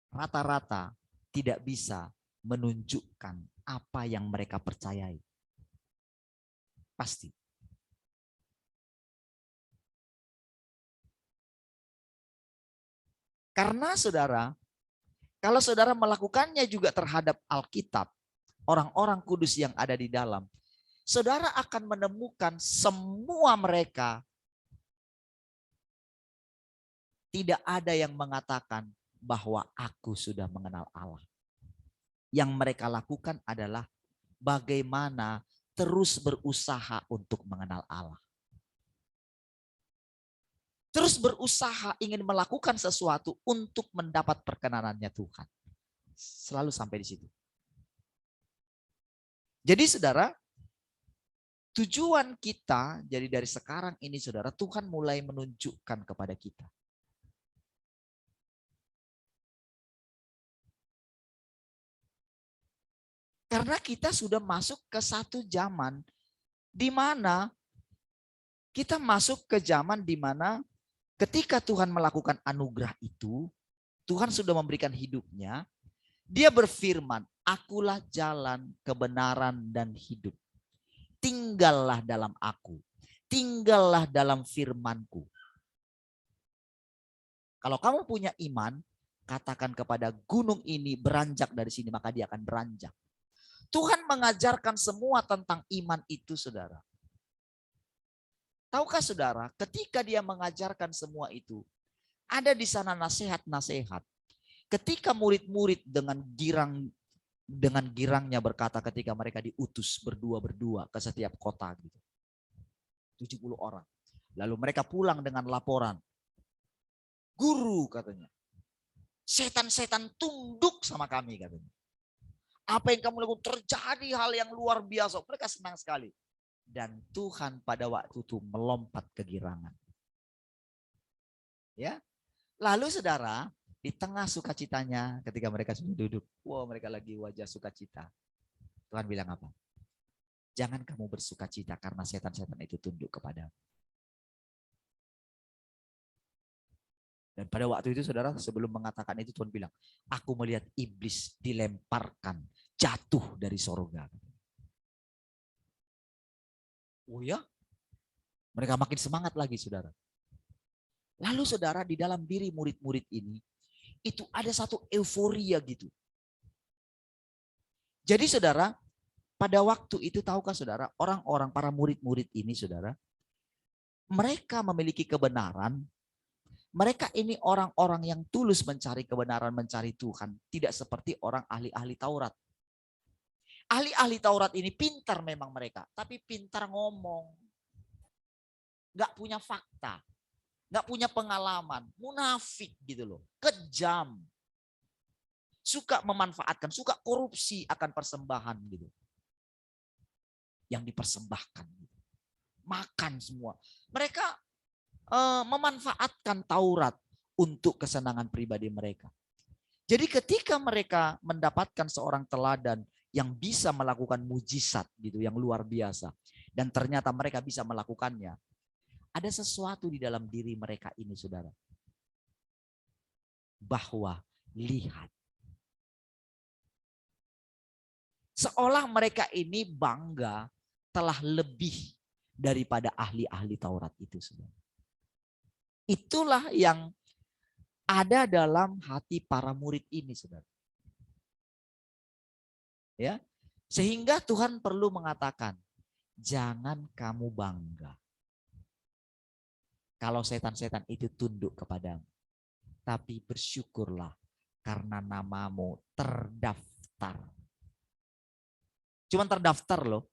rata-rata tidak bisa menunjukkan apa yang mereka percayai. Pasti. Karena saudara, kalau saudara melakukannya juga terhadap Alkitab, orang-orang kudus yang ada di dalam, saudara akan menemukan semua mereka tidak ada yang mengatakan bahwa aku sudah mengenal Allah. Yang mereka lakukan adalah bagaimana terus berusaha untuk mengenal Allah. Terus berusaha ingin melakukan sesuatu untuk mendapat perkenanannya Tuhan. Selalu sampai di situ. Jadi saudara, tujuan kita, jadi dari sekarang ini saudara, Tuhan mulai menunjukkan kepada kita. Karena kita sudah masuk ke satu zaman di mana kita masuk ke zaman di mana ketika Tuhan melakukan anugerah itu, Tuhan sudah memberikan hidupnya, dia berfirman, akulah jalan, kebenaran, dan hidup. Tinggallah dalam aku. Tinggallah dalam firmanku. Kalau kamu punya iman, katakan kepada gunung ini beranjak dari sini, maka dia akan beranjak. Tuhan mengajarkan semua tentang iman itu, saudara. Tahukah saudara, ketika dia mengajarkan semua itu, ada di sana nasihat-nasihat. Ketika murid-murid dengan girangnya berkata ketika mereka diutus berdua-berdua ke setiap kota gitu. 70 orang. Lalu mereka pulang dengan laporan. Guru katanya. Setan-setan tunduk sama kami katanya. Apa yang kamu lakukan terjadi hal yang luar biasa. Mereka senang sekali. Dan Tuhan pada waktu itu melompat ke girangan. Ya. Lalu saudara, di tengah sukacitanya ketika mereka sudah duduk. Wow, mereka lagi wajah sukacita. Tuhan bilang apa? Jangan kamu bersukacita karena setan-setan itu tunduk kepadamu. Dan pada waktu itu saudara, sebelum mengatakan itu Tuhan bilang, aku melihat iblis dilemparkan, jatuh dari sorga. Oh ya? Mereka makin semangat lagi saudara. Lalu saudara, di dalam diri murid-murid ini, itu ada satu euforia gitu. Jadi saudara, pada waktu itu tahukah saudara, orang-orang para murid-murid ini saudara, mereka memiliki kebenaran. Mereka ini orang-orang yang tulus mencari kebenaran, mencari Tuhan. Tidak seperti orang ahli-ahli Taurat. Ahli-ahli Taurat ini pintar memang mereka, tapi pintar ngomong. Gak punya fakta. Gak punya pengalaman, munafik gitu loh, kejam. Suka memanfaatkan, suka korupsi akan persembahan gitu. Yang dipersembahkan. Gitu. Makan semua. Mereka memanfaatkan Taurat untuk kesenangan pribadi mereka. Jadi ketika mereka mendapatkan seorang teladan yang bisa melakukan mujizat gitu, yang luar biasa. Dan ternyata mereka bisa melakukannya. Ada sesuatu di dalam diri mereka ini, saudara. Bahwa lihat. Seolah mereka ini bangga telah lebih daripada ahli-ahli Taurat itu, saudara. Itulah yang ada dalam hati para murid ini, saudara. Ya, sehingga Tuhan perlu mengatakan, jangan kamu bangga. Kalau setan-setan itu tunduk kepadamu. Tapi bersyukurlah karena namamu terdaftar. Cuman terdaftar loh.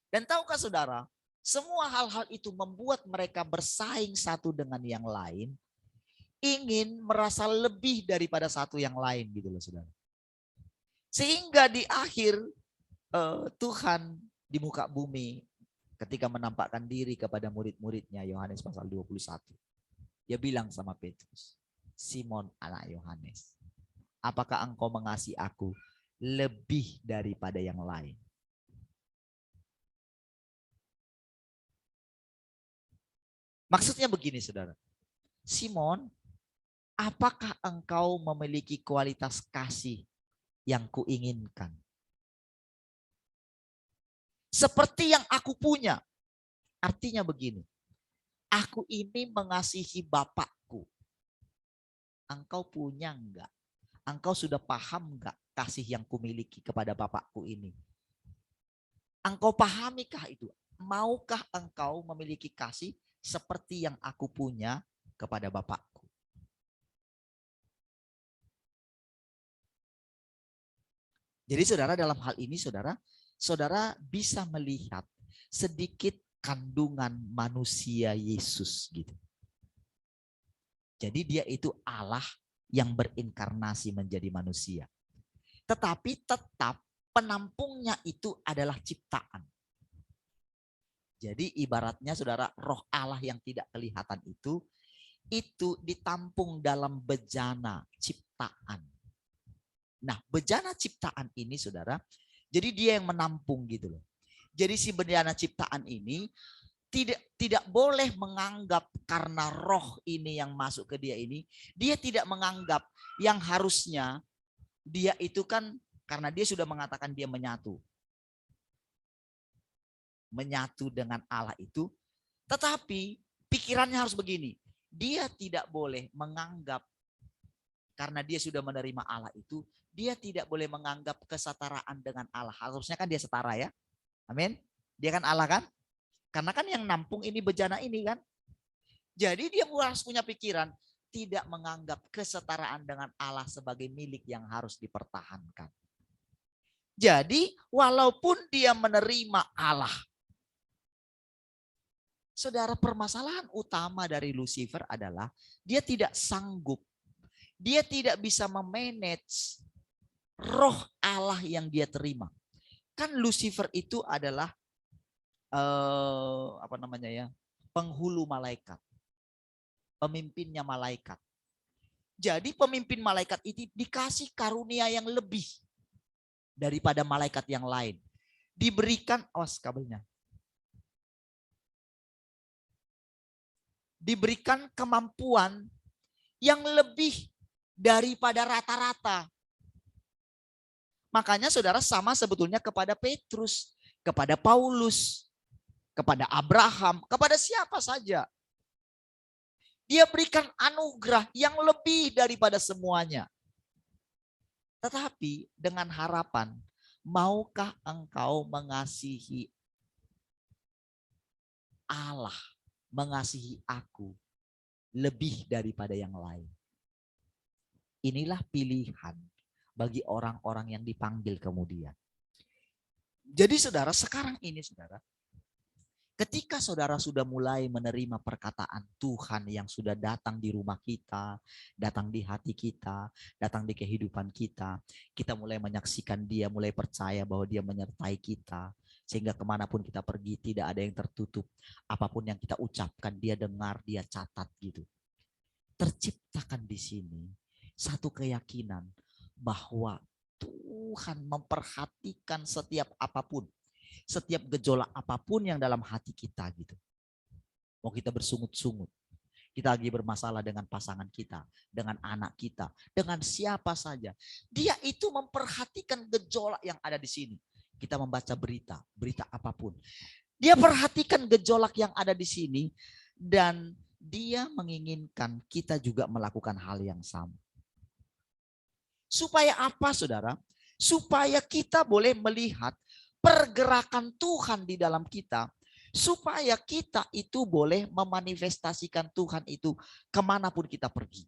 Dan tahukah saudara, semua hal-hal itu membuat mereka bersaing satu dengan yang lain. Ingin merasa lebih daripada satu yang lain gitu loh saudara. Sehingga di akhir Tuhan di muka bumi, ketika menampakkan diri kepada murid-muridnya, Yohanes pasal 21. Dia bilang sama Petrus, Simon anak Yohanes, apakah engkau mengasihi aku lebih daripada yang lain? Maksudnya begini saudara. Simon, apakah engkau memiliki kualitas kasih yang kuinginkan? Seperti yang aku punya. Artinya begini. Aku ini mengasihi Bapakku. Engkau punya enggak? Engkau sudah paham enggak kasih yang kumiliki kepada Bapakku ini? Engkau pahamikah itu? Maukah engkau memiliki kasih seperti yang aku punya kepada Bapakku. Jadi saudara, dalam hal ini saudara bisa melihat sedikit kandungan manusia Yesus gitu. Jadi dia itu Allah yang berinkarnasi menjadi manusia. Tetapi tetap penampungnya itu adalah ciptaan. Jadi ibaratnya saudara, roh Allah yang tidak kelihatan itu ditampung dalam bejana ciptaan. Nah, bejana ciptaan ini saudara, jadi dia yang menampung gitu loh. Jadi si bejana ciptaan ini tidak boleh menganggap karena roh ini yang masuk ke dia ini, dia tidak menganggap yang harusnya dia itu kan karena dia sudah mengatakan dia menyatu dengan Allah itu, tetapi pikirannya harus begini, dia tidak boleh menganggap karena dia sudah menerima Allah itu, dia tidak boleh menganggap kesetaraan dengan Allah. Harusnya kan dia setara ya. Amin. Dia kan Allah kan? Karena kan yang nampung ini bejana ini kan. Jadi dia harus punya pikiran tidak menganggap kesetaraan dengan Allah sebagai milik yang harus dipertahankan. Jadi walaupun dia menerima Allah, saudara, permasalahan utama dari Lucifer adalah dia tidak sanggup, dia tidak bisa memanage roh Allah yang dia terima. Kan Lucifer itu adalah penghulu malaikat, pemimpinnya malaikat. Jadi pemimpin malaikat itu dikasih karunia yang lebih daripada malaikat yang lain. Diberikan, kabelnya. Diberikan kemampuan yang lebih daripada rata-rata. Makanya saudara sama sebetulnya kepada Petrus, kepada Paulus, kepada Abraham, kepada siapa saja. Dia berikan anugerah yang lebih daripada semuanya. Tetapi dengan harapan, maukah engkau mengasihi Allah, mengasihi aku lebih daripada yang lain? Inilah pilihan bagi orang-orang yang dipanggil kemudian. Jadi saudara, sekarang ini saudara, ketika saudara sudah mulai menerima perkataan Tuhan yang sudah datang di rumah kita, datang di hati kita, datang di kehidupan kita, kita mulai menyaksikan dia, mulai percaya bahwa dia menyertai kita, sehingga kemanapun kita pergi tidak ada yang tertutup. Apapun yang kita ucapkan dia dengar, dia catat gitu. Terciptakan di sini satu keyakinan bahwa Tuhan memperhatikan setiap apapun, setiap gejolak apapun yang dalam hati kita gitu. Mau kita bersungut-sungut, kita lagi bermasalah dengan pasangan kita, dengan anak kita, dengan siapa saja. Dia itu memperhatikan gejolak yang ada di sini. Kita membaca berita apapun. Dia perhatikan gejolak yang ada di sini dan dia menginginkan kita juga melakukan hal yang sama. Supaya apa saudara? Supaya kita boleh melihat pergerakan Tuhan di dalam kita. Supaya kita itu boleh memanifestasikan Tuhan itu kemanapun kita pergi.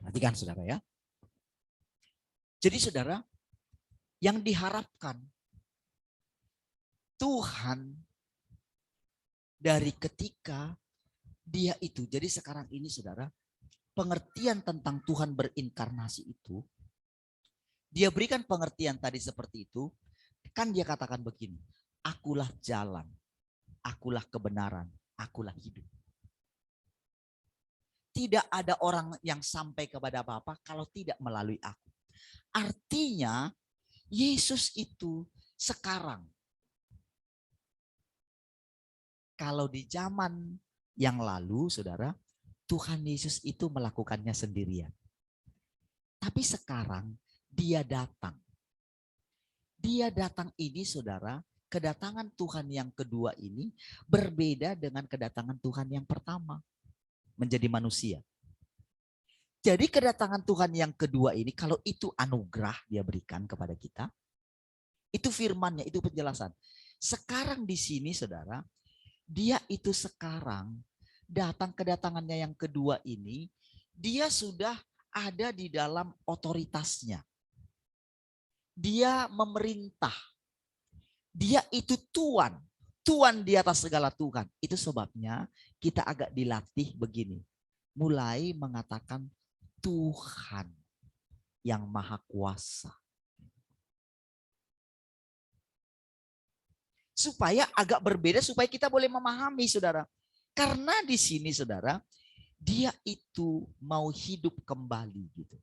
Perhatikan saudara ya. Jadi saudara, yang diharapkan Tuhan dari ketika dia itu, jadi sekarang ini saudara, pengertian tentang Tuhan berinkarnasi itu, dia berikan pengertian tadi seperti itu, kan dia katakan begini, akulah jalan, akulah kebenaran, akulah hidup. Tidak ada orang yang sampai kepada Bapa kalau tidak melalui aku. Artinya Yesus itu sekarang, kalau di zaman yang lalu saudara, Tuhan Yesus itu melakukannya sendirian. Tapi sekarang dia datang. Dia datang ini saudara kedatangan Tuhan yang kedua ini berbeda dengan kedatangan Tuhan yang pertama menjadi manusia. Jadi kedatangan Tuhan yang kedua ini, kalau itu anugerah dia berikan kepada kita, itu firman-Nya, itu penjelasan. Sekarang di sini saudara, dia itu sekarang datang kedatangannya yang kedua ini, dia sudah ada di dalam otoritasnya. Dia memerintah. Dia itu Tuhan. Tuhan di atas segala Tuhan. Itu sebabnya kita agak dilatih begini. Mulai mengatakan Tuhan yang Maha Kuasa. Supaya agak berbeda, supaya kita boleh memahami saudara. Karena di sini saudara, dia itu mau hidup kembali gitu.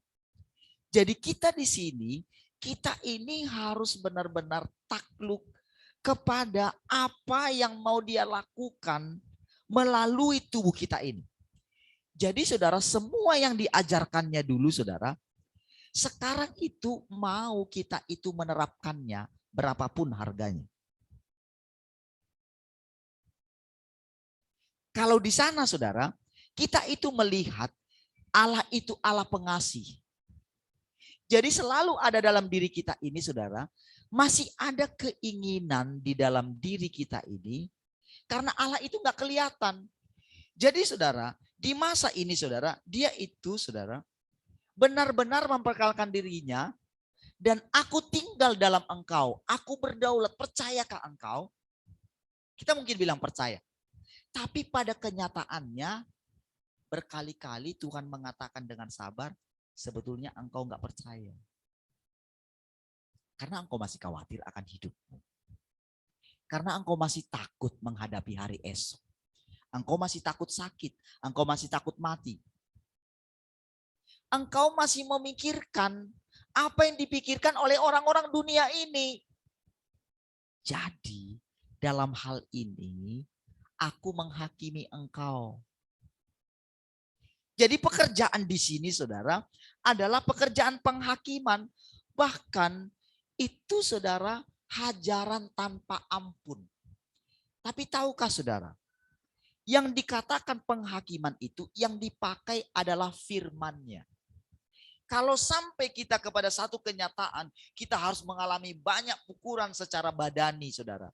Jadi kita di sini, kita ini harus benar-benar takluk kepada apa yang mau dia lakukan melalui tubuh kita ini. Jadi saudara, semua yang diajarkannya dulu saudara, sekarang itu mau kita itu menerapkannya berapapun harganya. Kalau di sana saudara, kita itu melihat Allah itu Allah pengasih. Jadi selalu ada dalam diri kita ini saudara, masih ada keinginan di dalam diri kita ini, karena Allah itu nggak kelihatan. Jadi saudara, di masa ini saudara, dia itu saudara, benar-benar memperkenalkan dirinya, dan aku tinggal dalam engkau, aku berdaulat, percayakah engkau? Kita mungkin bilang percaya. Tapi pada kenyataannya, berkali-kali Tuhan mengatakan dengan sabar, sebetulnya engkau nggak percaya. Karena engkau masih khawatir akan hidupmu. Karena engkau masih takut menghadapi hari esok. Engkau masih takut sakit. Engkau masih takut mati. Engkau masih memikirkan apa yang dipikirkan oleh orang-orang dunia ini. Jadi dalam hal ini, aku menghakimi engkau. Jadi pekerjaan di sini saudara adalah pekerjaan penghakiman. Bahkan itu saudara hajaran tanpa ampun. Tapi tahukah saudara, yang dikatakan penghakiman itu yang dipakai adalah firman-Nya. Kalau sampai kita kepada satu kenyataan, kita harus mengalami banyak pukulan secara badani saudara.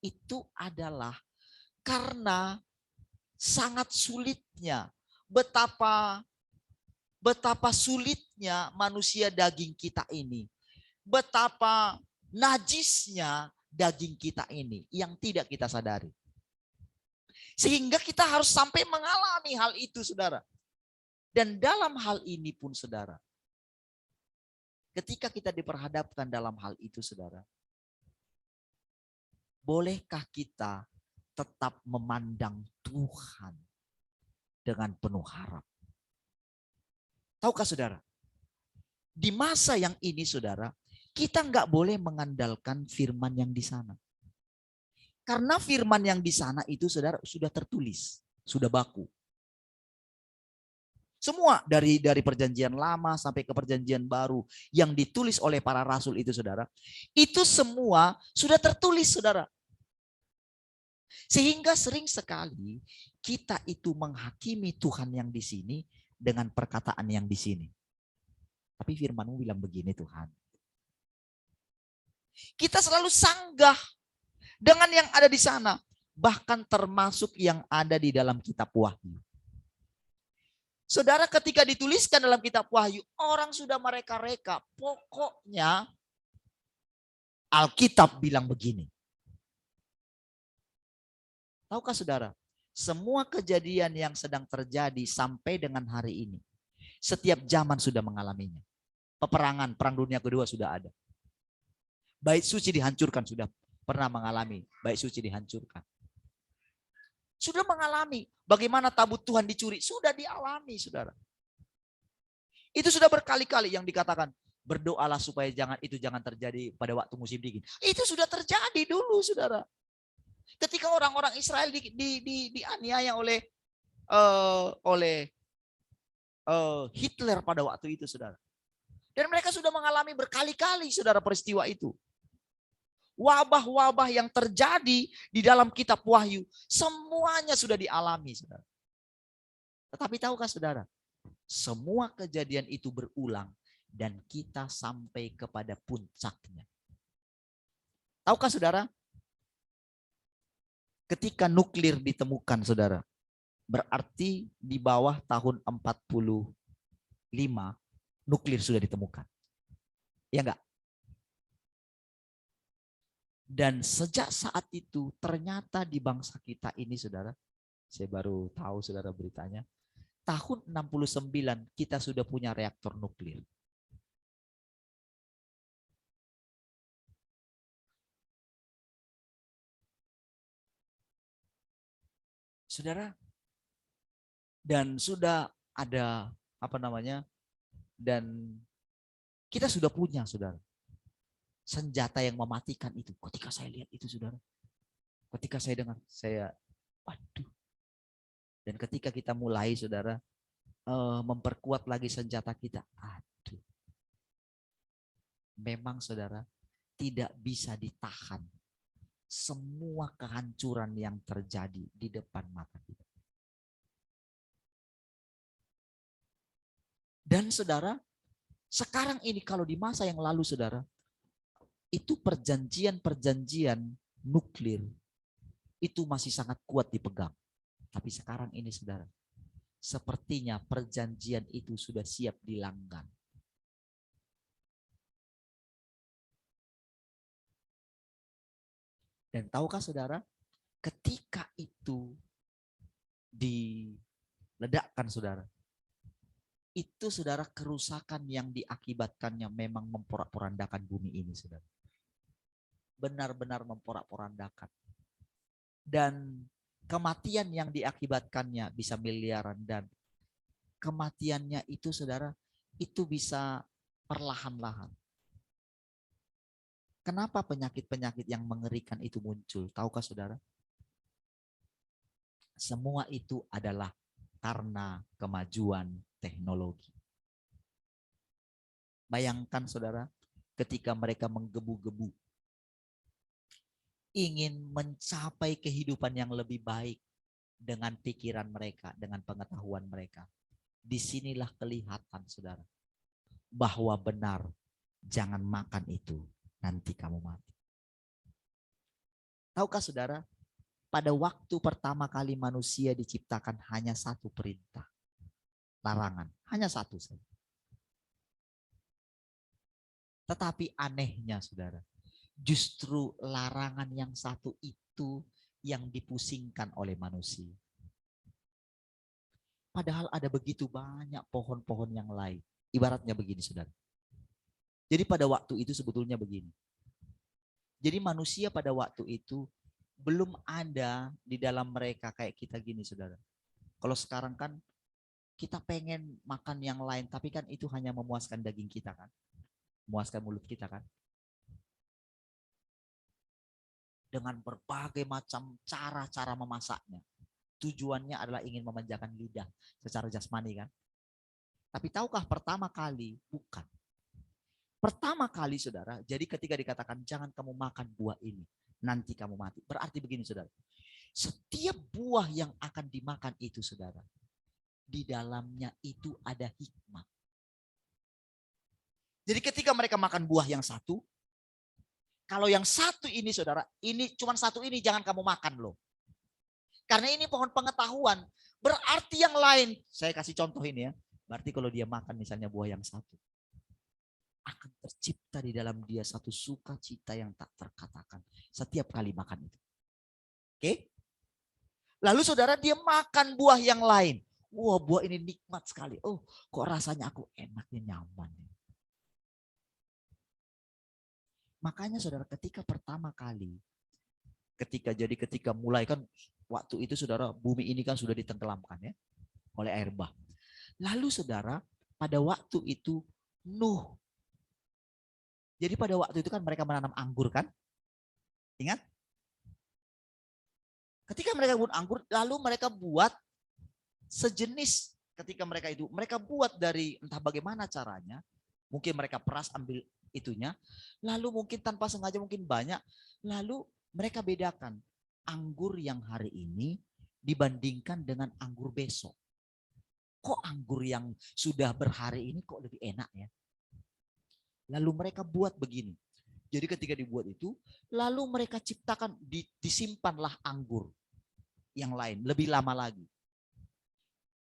Itu adalah karena sangat sulitnya, betapa sulitnya manusia daging kita ini. Betapa najisnya daging kita ini yang tidak kita sadari. Sehingga kita harus sampai mengalami hal itu saudara. Dan dalam hal ini pun saudara, ketika kita diperhadapkan dalam hal itu saudara, bolehkah kita tetap memandang Tuhan dengan penuh harap? Tahukah saudara, di masa yang ini saudara, kita nggak boleh mengandalkan firman yang di sana. Karena firman yang di sana itu saudara sudah tertulis, sudah baku. Semua dari perjanjian lama sampai ke perjanjian baru yang ditulis oleh para rasul itu saudara, itu semua sudah tertulis saudara. Sehingga sering sekali kita itu menghakimi Tuhan yang di sini dengan perkataan yang di sini. Tapi firman-Mu bilang begini Tuhan. Kita selalu sanggah dengan yang ada di sana. Bahkan termasuk yang ada di dalam kitab Wahyu. Saudara, ketika dituliskan dalam kitab Wahyu, orang sudah mereka-reka. Pokoknya Alkitab bilang begini. Tahukah saudara, semua kejadian yang sedang terjadi sampai dengan hari ini, setiap zaman sudah mengalaminya. Peperangan, perang dunia kedua sudah ada. Bait suci dihancurkan, sudah pernah mengalami. Bait suci dihancurkan. Sudah mengalami. Bagaimana tabut Tuhan dicuri, sudah dialami saudara. Itu sudah berkali-kali yang dikatakan, berdoalah supaya jangan terjadi pada waktu musim dingin. Itu sudah terjadi dulu saudara. Ketika orang-orang Israel dianiaya oleh Hitler pada waktu itu saudara. Dan mereka sudah mengalami berkali-kali saudara peristiwa itu. wabah-wabah yang terjadi di dalam kitab Wahyu, semuanya sudah dialami, saudara. Tetapi tahukah saudara, semua kejadian itu berulang dan kita sampai kepada puncaknya. Tahukah saudara, ketika nuklir ditemukan saudara, berarti di bawah tahun 45 nuklir sudah ditemukan. Ya enggak? Dan sejak saat itu ternyata di bangsa kita ini saudara, saya baru tahu saudara beritanya, tahun 69 kita sudah punya reaktor nuklir. Saudara, dan sudah ada dan kita sudah punya saudara senjata yang mematikan itu. Ketika saya lihat itu saudara, ketika saya dengar, waduh. Dan ketika kita mulai saudara memperkuat lagi senjata kita, aduh. Memang saudara tidak bisa ditahan semua kehancuran yang terjadi di depan mata kita. Dan saudara, sekarang ini kalau di masa yang lalu saudara, itu perjanjian-perjanjian nuklir itu masih sangat kuat dipegang. Tapi sekarang ini saudara, sepertinya perjanjian itu sudah siap dilanggar. Dan tahukah saudara, ketika itu diledakkan saudara, itu saudara kerusakan yang diakibatkannya memang memporak-porandakan bumi ini saudara. Benar-benar memporak-porandakan. Dan kematian yang diakibatkannya bisa miliaran, dan kematiannya itu saudara, itu bisa perlahan-lahan. Kenapa penyakit-penyakit yang mengerikan itu muncul? Tahukah saudara? Semua itu adalah karena kemajuan teknologi. Bayangkan saudara, ketika mereka menggebu-gebu, ingin mencapai kehidupan yang lebih baik dengan pikiran mereka, dengan pengetahuan mereka. Disinilah kelihatan saudara, bahwa benar, jangan makan itu, nanti kamu mati. Tahukah saudara, pada waktu pertama kali manusia diciptakan hanya satu perintah, larangan, hanya satu saja. Tetapi anehnya saudara, justru larangan yang satu itu yang dipusingkan oleh manusia. Padahal ada begitu banyak pohon-pohon yang lain. Ibaratnya begini saudara. Jadi pada waktu itu sebetulnya begini. Jadi manusia pada waktu itu belum ada di dalam mereka kayak kita gini saudara. Kalau sekarang kan kita pengen makan yang lain, tapi kan itu hanya memuaskan daging kita kan. Memuaskan mulut kita kan. Dengan berbagai macam cara-cara memasaknya. Tujuannya adalah ingin memanjakan lidah secara jasmani kan. Tapi tahukah pertama kali? Bukan. Pertama kali saudara, jadi ketika dikatakan jangan kamu makan buah ini, nanti kamu mati. Berarti begini saudara, setiap buah yang akan dimakan itu saudara, di dalamnya itu ada hikmah. Jadi ketika mereka makan buah yang satu, kalau yang satu ini saudara, ini cuma satu ini jangan kamu makan loh. Karena ini pohon pengetahuan, berarti yang lain, saya kasih contoh ini ya, berarti kalau dia makan misalnya buah yang satu, akan tercipta di dalam dia satu sukacita yang tak terkatakan setiap kali makan itu. Oke? Lalu saudara dia makan buah yang lain. Wah, buah ini nikmat sekali. Oh, kok rasanya aku enaknya, nyaman. Makanya saudara ketika pertama kali, ketika mulai kan waktu itu saudara bumi ini kan sudah ditenggelamkan ya oleh air bah. Lalu saudara pada waktu itu Nuh. Jadi pada waktu itu kan mereka menanam anggur kan? Ingat? Ketika mereka buat anggur, lalu mereka buat sejenis ketika mereka buat dari entah bagaimana caranya, mungkin mereka peras ambil itunya, lalu mungkin tanpa sengaja mungkin banyak, Lalu mereka bedakan anggur yang hari ini dibandingkan dengan anggur besok. Kok anggur yang sudah berhari ini kok lebih enak ya? Lalu mereka buat begini. Jadi ketika dibuat itu, lalu mereka ciptakan, disimpanlah anggur yang lain lebih lama lagi.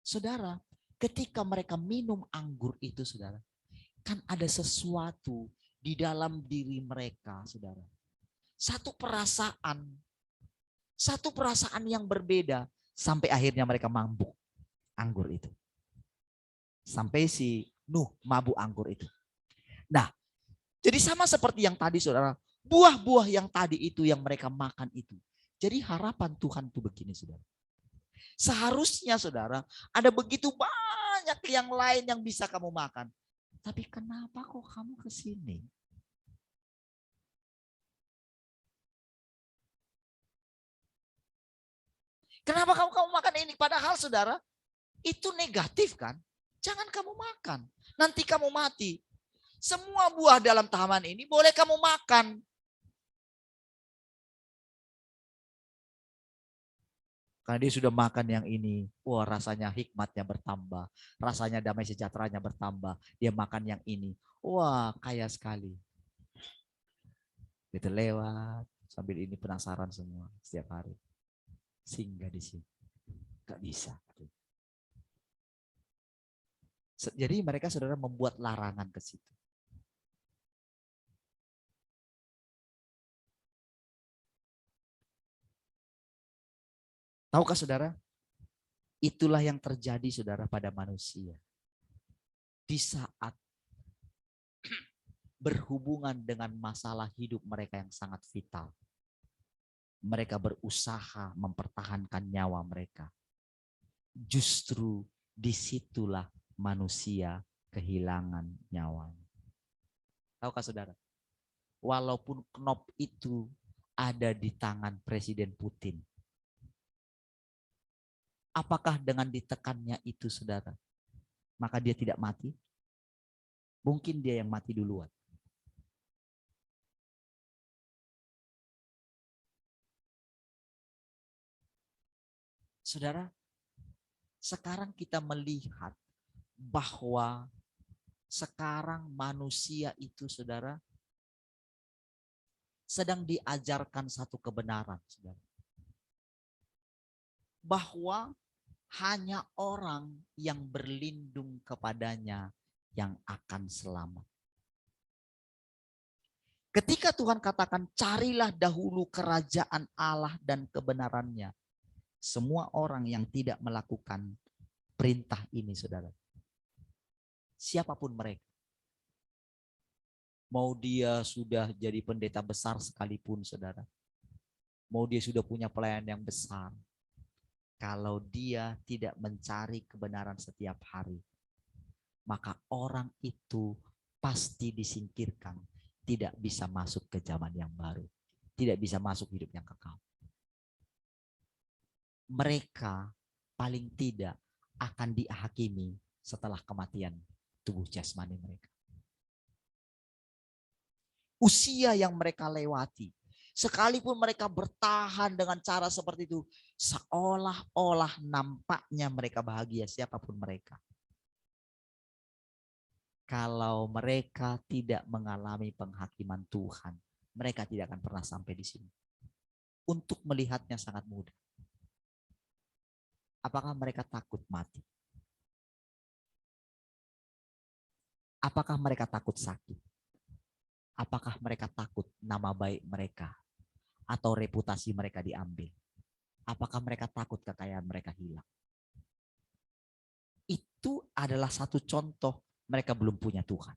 Saudara, ketika mereka minum anggur itu, saudara, kan ada sesuatu di dalam diri mereka, saudara. Satu perasaan yang berbeda sampai akhirnya mereka mabuk anggur itu. Sampai si Nuh mabuk anggur itu. Nah, jadi sama seperti yang tadi, saudara, buah-buah yang tadi itu yang mereka makan itu. Jadi harapan Tuhan itu begini, saudara. Seharusnya, saudara, ada begitu banyak yang lain yang bisa kamu makan. Tapi kenapa kok kamu ke sini? Kenapa kamu makan ini? Padahal, saudara, itu negatif kan? Jangan kamu makan. Nanti kamu mati. Semua buah dalam taman ini boleh kamu makan. Karena dia sudah makan yang ini. Wah, rasanya hikmatnya bertambah. Rasanya damai sejahteranya bertambah. Dia makan yang ini. Wah, kaya sekali. Kita lewat. Sambil ini penasaran semua setiap hari. Singgah di sini. Gak bisa. Jadi mereka, saudara, membuat larangan ke situ. Tahukah, saudara? Itulah yang terjadi, saudara, pada manusia. Di saat berhubungan dengan masalah hidup mereka yang sangat vital. Mereka berusaha mempertahankan nyawa mereka. Justru disitulah manusia kehilangan nyawanya. Tahukah, saudara? Walaupun knop itu ada di tangan Presiden Putin. Apakah dengan ditekannya itu, saudara, maka dia tidak mati? Mungkin dia yang mati duluan. Saudara, sekarang kita melihat bahwa sekarang manusia itu, saudara, sedang diajarkan satu kebenaran, saudara. Bahwa hanya orang yang berlindung kepadanya yang akan selamat. Ketika Tuhan katakan, carilah dahulu kerajaan Allah dan kebenarannya. Semua orang yang tidak melakukan perintah ini, saudara, siapapun mereka, mau dia sudah jadi pendeta besar sekalipun, saudara, mau dia sudah punya pelayanan yang besar, kalau dia tidak mencari kebenaran setiap hari, maka orang itu pasti disingkirkan, tidak bisa masuk ke zaman yang baru, tidak bisa masuk hidup yang kekal. Mereka paling tidak akan dihakimi setelah kematian tubuh jasmani mereka. Usia yang mereka lewati, sekalipun mereka bertahan dengan cara seperti itu, seolah-olah nampaknya mereka bahagia, siapapun mereka. Kalau mereka tidak mengalami penghakiman Tuhan, mereka tidak akan pernah sampai di sini. Untuk melihatnya sangat mudah. Apakah mereka takut mati? Apakah mereka takut sakit? Apakah mereka takut nama baik mereka atau reputasi mereka diambil? Apakah mereka takut kekayaan mereka hilang? Itu adalah satu contoh mereka belum punya Tuhan.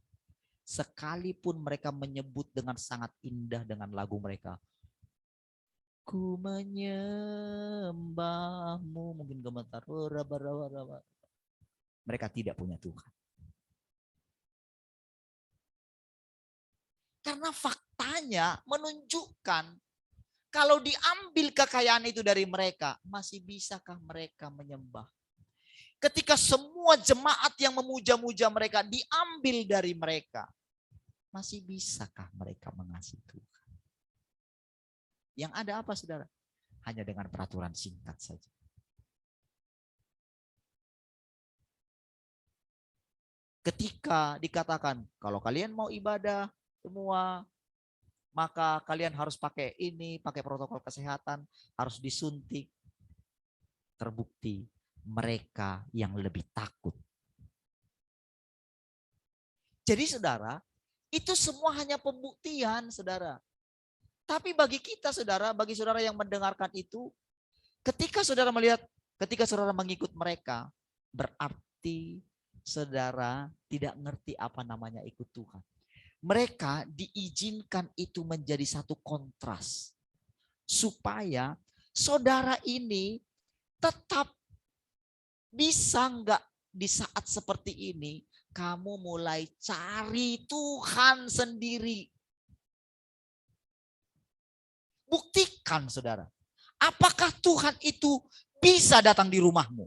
Sekalipun mereka menyebut dengan sangat indah dengan lagu mereka, ku menyembahmu, mungkin gemetar, mereka tidak punya Tuhan. Karena faktanya menunjukkan kalau diambil kekayaan itu dari mereka, masih bisakah mereka menyembah? Ketika semua jemaat yang memuja-muja mereka diambil dari mereka, masih bisakah mereka mengasihi Tuhan? Yang ada apa saudara? Hanya dengan peraturan singkat saja. Ketika dikatakan, kalau kalian mau ibadah semua, maka kalian harus pakai ini, pakai protokol kesehatan, harus disuntik. Terbukti mereka yang lebih takut. Jadi saudara, itu semua hanya pembuktian saudara. Tapi bagi kita saudara, bagi saudara yang mendengarkan itu, ketika saudara melihat, ketika saudara mengikut mereka, berarti saudara tidak ngerti apa namanya ikut Tuhan. Mereka diizinkan itu menjadi satu kontras. Supaya saudara ini tetap bisa enggak di saat seperti ini, kamu mulai cari Tuhan sendiri. Buktikan saudara. Apakah Tuhan itu bisa datang di rumahmu?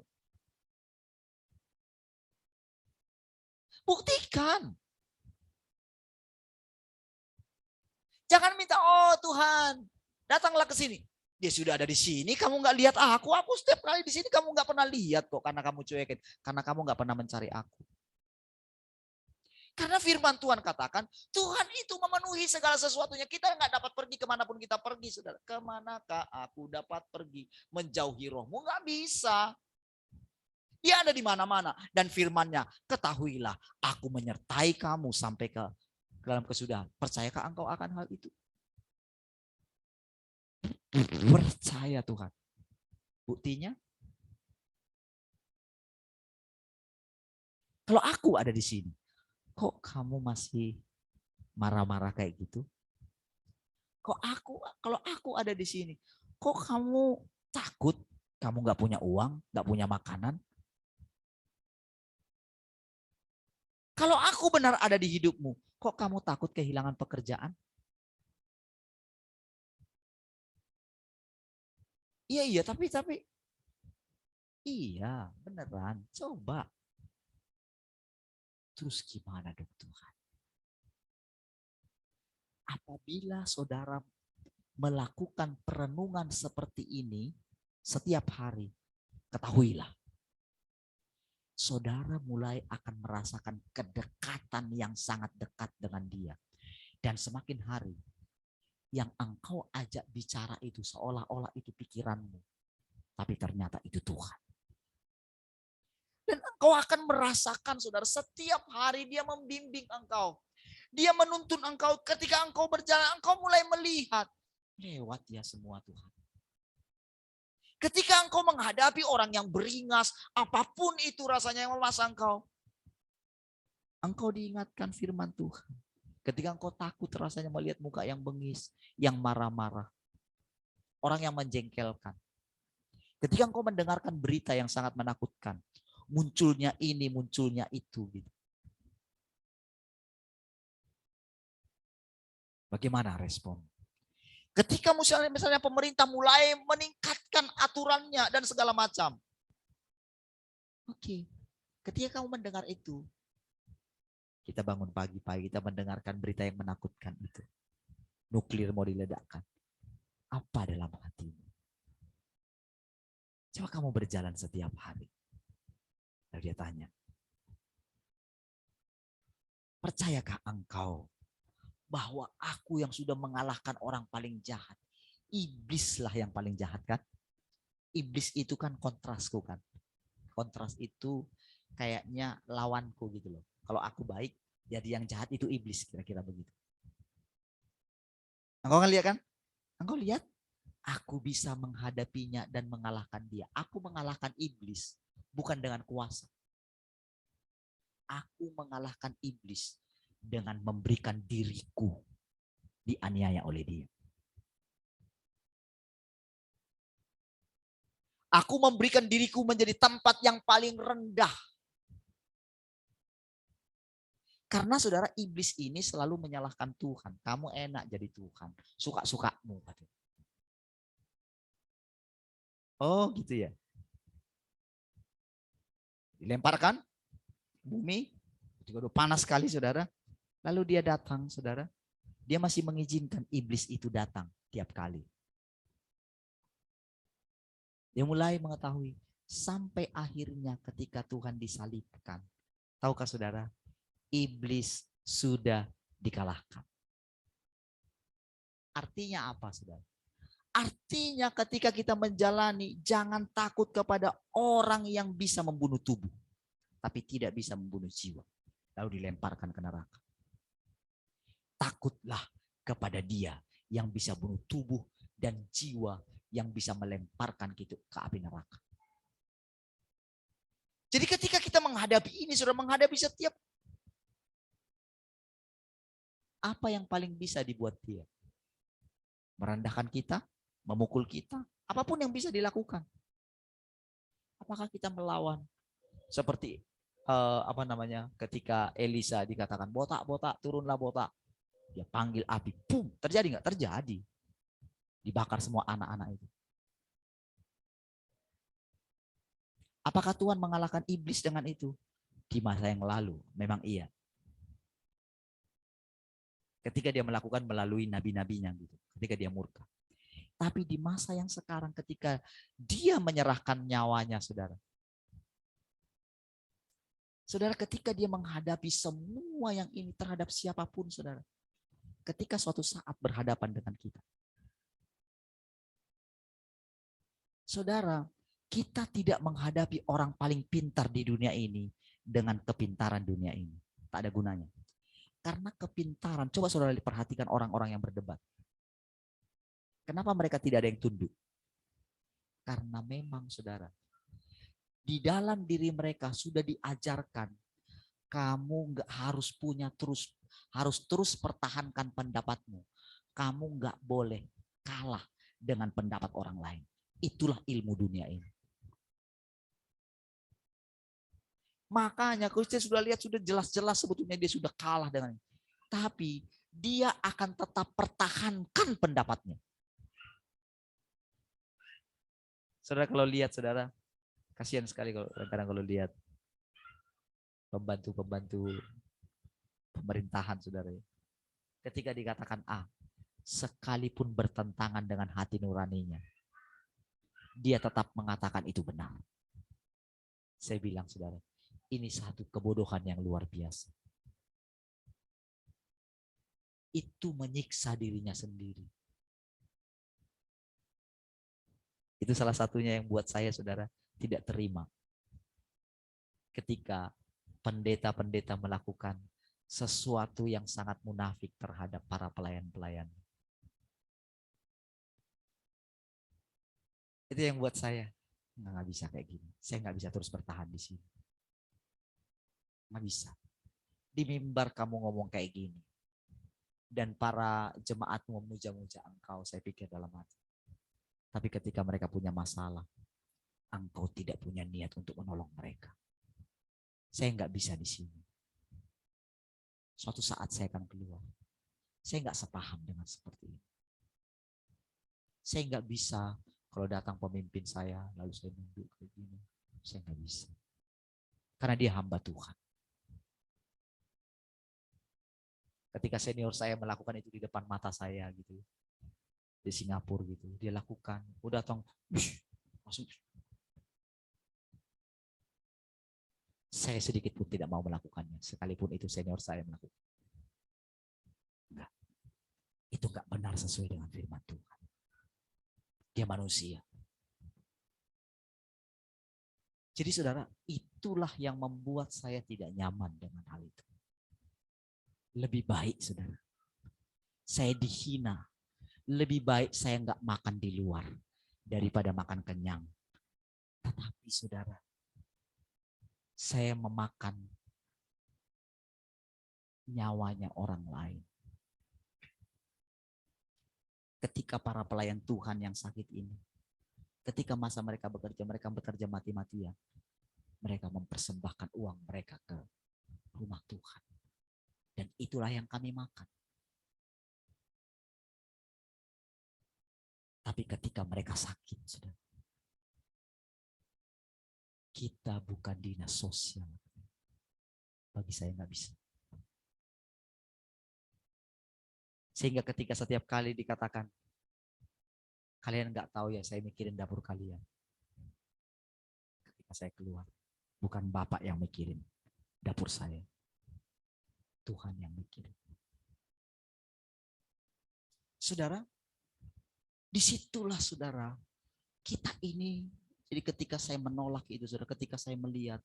Buktikan. Jangan minta, oh Tuhan, datanglah ke sini. Dia sudah ada di sini, kamu nggak lihat aku. Aku setiap kali di sini kamu nggak pernah lihat kok, karena kamu cuekin, karena kamu nggak pernah mencari aku. Karena firman Tuhan katakan, Tuhan itu memenuhi segala sesuatunya. Kita nggak dapat pergi kemanapun kita pergi, saudara. Kemanakah aku dapat pergi menjauhi rohmu? Nggak bisa. Dia ada di mana-mana. Dan firman-Nya, ketahuilah, aku menyertai kamu sampai ke dalam kesudahan. Percayakah engkau akan hal itu? Percaya Tuhan. Buktinya, kalau aku ada di sini, kok kamu masih marah-marah kayak gitu? Kalau aku ada di sini, kok kamu takut? Kamu nggak punya uang, nggak punya makanan? Kalau aku benar ada di hidupmu, kok kamu takut kehilangan pekerjaan? Iya, tapi iya, beneran. Coba. Terus gimana dong Tuhan? Apabila saudara melakukan perenungan seperti ini setiap hari, ketahuilah, saudara mulai akan merasakan kedekatan yang sangat dekat dengan Dia. Dan semakin hari, yang engkau ajak bicara itu seolah-olah itu pikiranmu, tapi ternyata itu Tuhan. Dan engkau akan merasakan saudara, setiap hari Dia membimbing engkau. Dia menuntun engkau, ketika engkau berjalan, engkau mulai melihat, lewat ya semua Tuhan. Ketika engkau menghadapi orang yang beringas, apapun itu rasanya yang memaksa engkau diingatkan firman Tuhan. Ketika engkau takut rasanya melihat muka yang bengis, yang marah-marah, orang yang menjengkelkan. Ketika engkau mendengarkan berita yang sangat menakutkan, munculnya ini, munculnya itu. Gitu. Bagaimana respon? Ketika misalnya pemerintah mulai meningkatkan aturannya dan segala macam. Oke, ketika kamu mendengar itu, kita bangun pagi-pagi, kita mendengarkan berita yang menakutkan itu. Nuklir mau diledakkan. Apa dalam hatimu? Coba kamu berjalan setiap hari. Lalu dia tanya, percayakah engkau bahwa aku yang sudah mengalahkan orang paling jahat? Iblislah yang paling jahat kan? Iblis itu kan kontrasku kan? Kontras itu kayaknya lawanku gitu loh. Kalau aku baik, jadi yang jahat itu iblis, kira-kira begitu. Engkau kan lihat kan? Engkau lihat? Aku bisa menghadapinya dan mengalahkan dia. Aku mengalahkan iblis, bukan dengan kuasa. Aku mengalahkan iblis dengan memberikan diriku dianiaya oleh dia. Aku memberikan diriku menjadi tempat yang paling rendah. Karena saudara, iblis ini selalu menyalahkan Tuhan. Kamu enak jadi Tuhan, suka-sukamu. Oh gitu ya. Dilemparkan bumi, ketika udah panas sekali saudara. Lalu dia datang saudara. Dia masih mengizinkan iblis itu datang tiap kali. Dia mulai mengetahui sampai akhirnya ketika Tuhan disalibkan. Tahukah saudara, iblis sudah dikalahkan. Artinya apa, saudara? Artinya ketika kita menjalani, jangan takut kepada orang yang bisa membunuh tubuh, tapi tidak bisa membunuh jiwa, lalu dilemparkan ke neraka. Takutlah kepada Dia yang bisa bunuh tubuh dan jiwa, yang bisa melemparkan kita ke api neraka. Jadi ketika kita menghadapi ini, saudara, menghadapi setiap, apa yang paling bisa dibuat Dia? Merendahkan kita, memukul kita, apapun yang bisa dilakukan. Apakah kita melawan? Seperti ketika Elisa dikatakan botak, botak, turunlah botak. Dia panggil api, boom, terjadi nggak? Terjadi. Dibakar semua anak-anak itu. Apakah Tuhan mengalahkan iblis dengan itu? Di masa yang lalu, memang iya. Ketika dia melakukan melalui nabi-nabinya gitu, ketika dia murka. Tapi di masa yang sekarang ketika dia menyerahkan nyawanya, saudara. Saudara, ketika dia menghadapi semua yang ini terhadap siapapun, saudara. Ketika suatu saat berhadapan dengan kita. Saudara, kita tidak menghadapi orang paling pintar di dunia ini dengan kepintaran dunia ini. Tak ada gunanya. Karena kepintaran, coba saudara perhatikan orang-orang yang berdebat. Kenapa mereka tidak ada yang tunduk? Karena memang saudara, di dalam diri mereka sudah diajarkan, kamu nggak harus harus terus pertahankan pendapatmu. Kamu nggak boleh kalah dengan pendapat orang lain. Itulah ilmu dunia ini. Makanya kalau saya sudah lihat, sudah jelas-jelas sebetulnya dia sudah kalah dengan ini. Tapi dia akan tetap pertahankan pendapatnya. Saudara kalau lihat, saudara, kasihan sekali kadang kalau lihat pembantu-pembantu pemerintahan, saudara. Ketika dikatakan A, sekalipun bertentangan dengan hati nuraninya, dia tetap mengatakan itu benar. Saya bilang, saudara, ini satu kebodohan yang luar biasa. Itu menyiksa dirinya sendiri. Itu salah satunya yang buat saya, saudara, tidak terima. Ketika pendeta-pendeta melakukan sesuatu yang sangat munafik terhadap para pelayan-pelayan. Itu yang buat saya, nggak bisa kayak gini. Saya nggak bisa terus bertahan di sini. Nggak bisa. Di mimbar kamu ngomong kayak gini. Dan para jemaatmu memuja-muja engkau, saya pikir dalam hati. Tapi ketika mereka punya masalah, engkau tidak punya niat untuk menolong mereka. Saya nggak bisa di sini. Suatu saat saya akan keluar. Saya nggak sepaham dengan seperti ini. Saya nggak bisa kalau datang pemimpin saya, lalu saya nunduk kayak gini. Saya nggak bisa. Karena dia hamba Tuhan. Ketika senior saya melakukan itu di depan mata saya gitu, di Singapura gitu, dia lakukan, udah tong, masuk. Saya sedikit pun tidak mau melakukannya, sekalipun itu senior saya melakukan. Enggak. Itu enggak benar sesuai dengan firman Tuhan. Dia manusia. Jadi saudara, itulah yang membuat saya tidak nyaman dengan hal itu. Lebih baik, saudara, saya dihina. Lebih baik saya nggak makan di luar daripada makan kenyang. Tetapi saudara, saya memakan nyawanya orang lain. Ketika para pelayan Tuhan yang sakit ini, ketika masa mereka bekerja mati-matian, mereka mempersembahkan uang mereka ke rumah Tuhan. Dan itulah yang kami makan. Tapi ketika mereka sakit, saudara, kita bukan dinas sosial. Bagi saya nggak bisa. Sehingga ketika setiap kali dikatakan, kalian nggak tahu ya, saya mikirin dapur kalian. saya keluar. Bukan Bapak yang mikirin dapur saya. Tuhan yang mikirin. Saudara, disitulah saudara, kita ini, jadi ketika saya menolak itu saudara, ketika saya melihat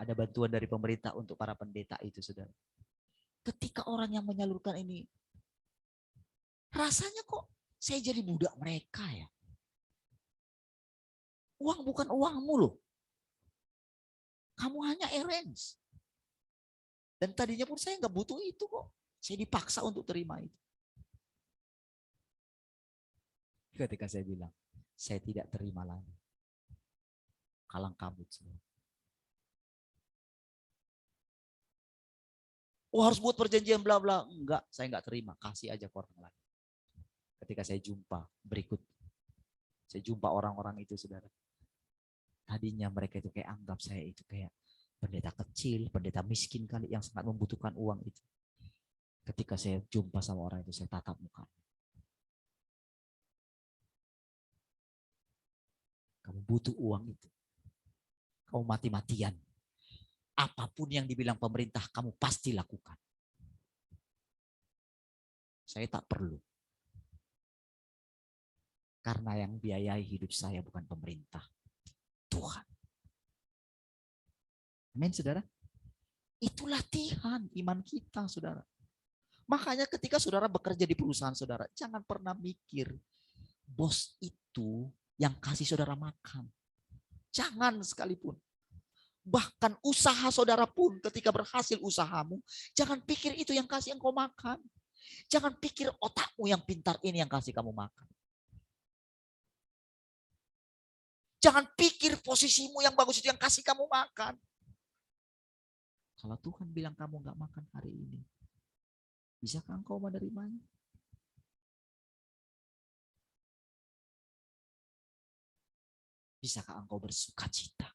ada bantuan dari pemerintah untuk para pendeta itu saudara. Ketika orang yang menyalurkan ini, rasanya kok saya jadi budak mereka ya. Uang bukan uangmu loh. Kamu hanya arrange. Dan tadinya pun saya nggak butuh itu kok. Saya dipaksa untuk terima itu. Ketika saya bilang, saya tidak terima lagi. Kalang kabut semua. Oh harus buat perjanjian bla bla. Enggak, saya enggak terima. Kasih aja ke orang lain. Ketika saya jumpa berikut. Saya jumpa orang-orang itu saudara. Tadinya mereka itu kayak anggap saya itu kayak pendeta kecil, pendeta miskin kali yang sangat membutuhkan uang itu. Ketika saya jumpa sama orang itu, saya tatap muka. Kamu butuh uang itu. Kamu mati-matian. Apapun yang dibilang pemerintah, kamu pasti lakukan. Saya tak perlu. Karena yang biayai hidup saya bukan pemerintah. Tuhan. Amin, saudara. Itu latihan iman kita, saudara. Makanya ketika saudara bekerja di perusahaan saudara, jangan pernah mikir bos itu yang kasih saudara makan. Jangan sekalipun. Bahkan usaha saudara pun ketika berhasil usahamu, jangan pikir itu yang kasih engkau makan. Jangan pikir otakmu yang pintar ini yang kasih kamu makan. Jangan pikir posisimu yang bagus itu yang kasih kamu makan. Kalau Tuhan bilang kamu gak makan hari ini, bisakah engkau menerimanya? Bisakah engkau bersuka cita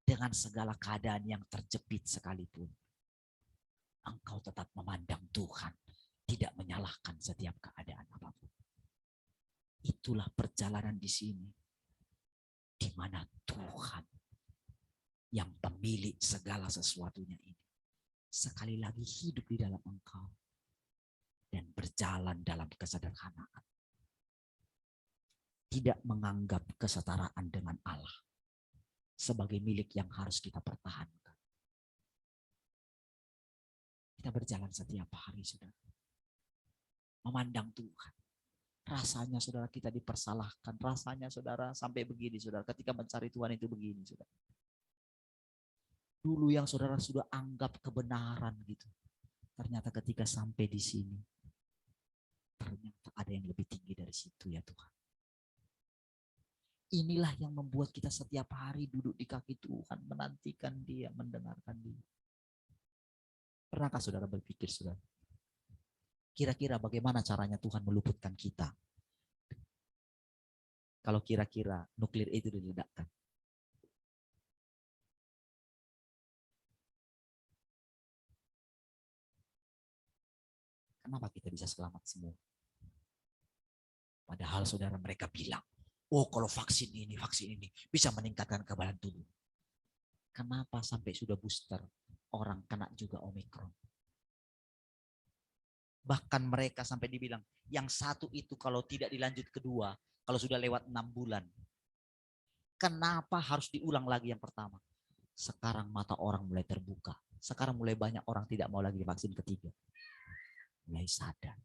dengan segala keadaan yang terjepit sekalipun? Engkau tetap memandang Tuhan, tidak menyalahkan setiap keadaan apapun. Itulah perjalanan di sini, di mana Tuhan yang pemilik segala sesuatunya ini sekali lagi hidup di dalam engkau dan berjalan dalam kesederhanaan. Tidak menganggap kesetaraan dengan Allah sebagai milik yang harus kita pertahankan. Kita berjalan setiap hari, saudara. Memandang Tuhan. Rasanya, saudara, kita dipersalahkan. Rasanya, saudara, sampai begini, saudara. Ketika mencari Tuhan itu begini, saudara. Dulu yang saudara sudah anggap kebenaran gitu. Ternyata ketika sampai di sini, ternyata ada yang lebih tinggi dari situ ya Tuhan. Inilah yang membuat kita setiap hari duduk di kaki Tuhan, menantikan Dia, mendengarkan Dia. Pernahkah saudara berpikir, saudara? Kira-kira bagaimana caranya Tuhan meluputkan kita? Kalau kira-kira nuklir itu diledakkan. Kenapa kita bisa selamat semua? Padahal saudara mereka bilang, oh kalau vaksin ini bisa meningkatkan kekebalan tubuh. Kenapa sampai sudah booster orang kena juga Omikron? Bahkan mereka sampai dibilang, yang satu itu kalau tidak dilanjut kedua, kalau sudah lewat 6 bulan. Kenapa harus diulang lagi yang pertama? Sekarang mata orang mulai terbuka. Sekarang mulai banyak orang tidak mau lagi vaksin ketiga. Mulai sadar.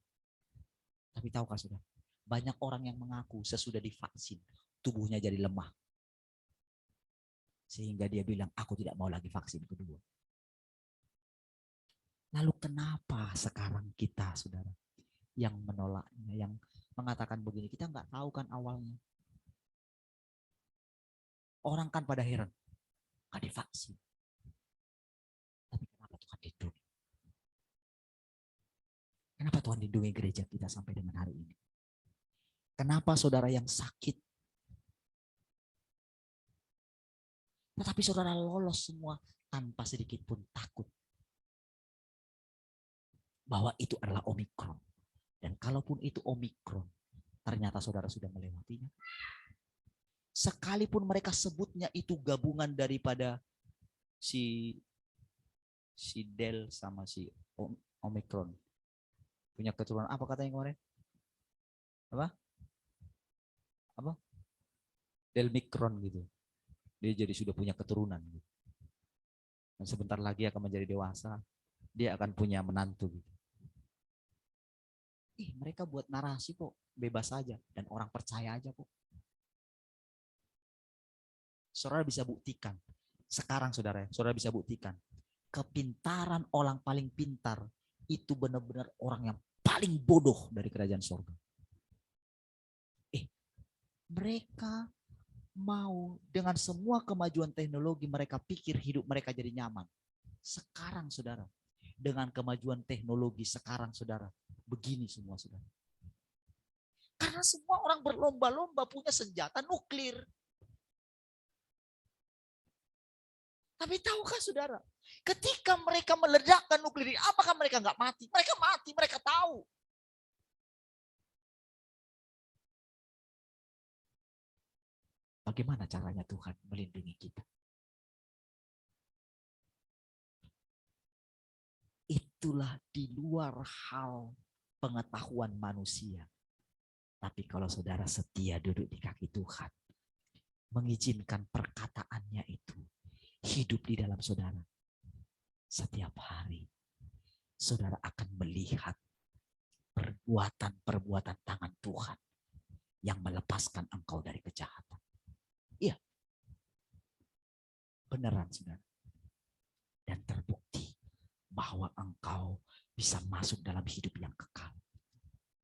Tapi tahukah saudara? Banyak orang yang mengaku sesudah divaksin, tubuhnya jadi lemah. Sehingga dia bilang, aku tidak mau lagi vaksin kedua. Lalu kenapa sekarang kita, saudara, yang menolaknya, yang mengatakan begini, kita nggak tahu kan awalnya. Orang kan pada heran, nggak divaksin. Tapi kenapa Tuhan lindungi? Kenapa Tuhan lindungi gereja kita sampai dengan hari ini? Kenapa saudara yang sakit, tetapi saudara lolos semua tanpa sedikit pun takut bahwa itu adalah Omikron. Dan kalaupun itu Omikron, ternyata saudara sudah melewatinya. Sekalipun mereka sebutnya itu gabungan daripada si Del sama si Omicron. Punya keturunan apa katanya kemarin? Apa? Del Micron gitu. Dia jadi sudah punya keturunan gitu. Dan sebentar lagi akan menjadi dewasa, dia akan punya menantu gitu. Mereka buat narasi kok bebas saja dan orang percaya aja kok. Saudara bisa buktikan. Sekarang saudara bisa buktikan. Kepintaran orang paling pintar itu benar-benar orang yang paling bodoh dari kerajaan surga. Mereka mau dengan semua kemajuan teknologi mereka pikir hidup mereka jadi nyaman. Sekarang saudara, dengan kemajuan teknologi sekarang saudara, begini semua saudara. Karena semua orang berlomba-lomba punya senjata nuklir. Tapi tahukah saudara, ketika mereka meledakkan nuklir, apakah mereka nggak mati? Mereka mati, mereka tahu. Bagaimana caranya Tuhan melindungi kita? Itulah di luar hal pengetahuan manusia. Tapi kalau saudara setia duduk di kaki Tuhan, mengizinkan perkataannya itu hidup di dalam saudara, setiap hari saudara akan melihat perbuatan-perbuatan tangan Tuhan yang melepaskan engkau dari kejahatan. Iya, beneran saudara. Dan terbukti bahwa engkau bisa masuk dalam hidup yang kekal.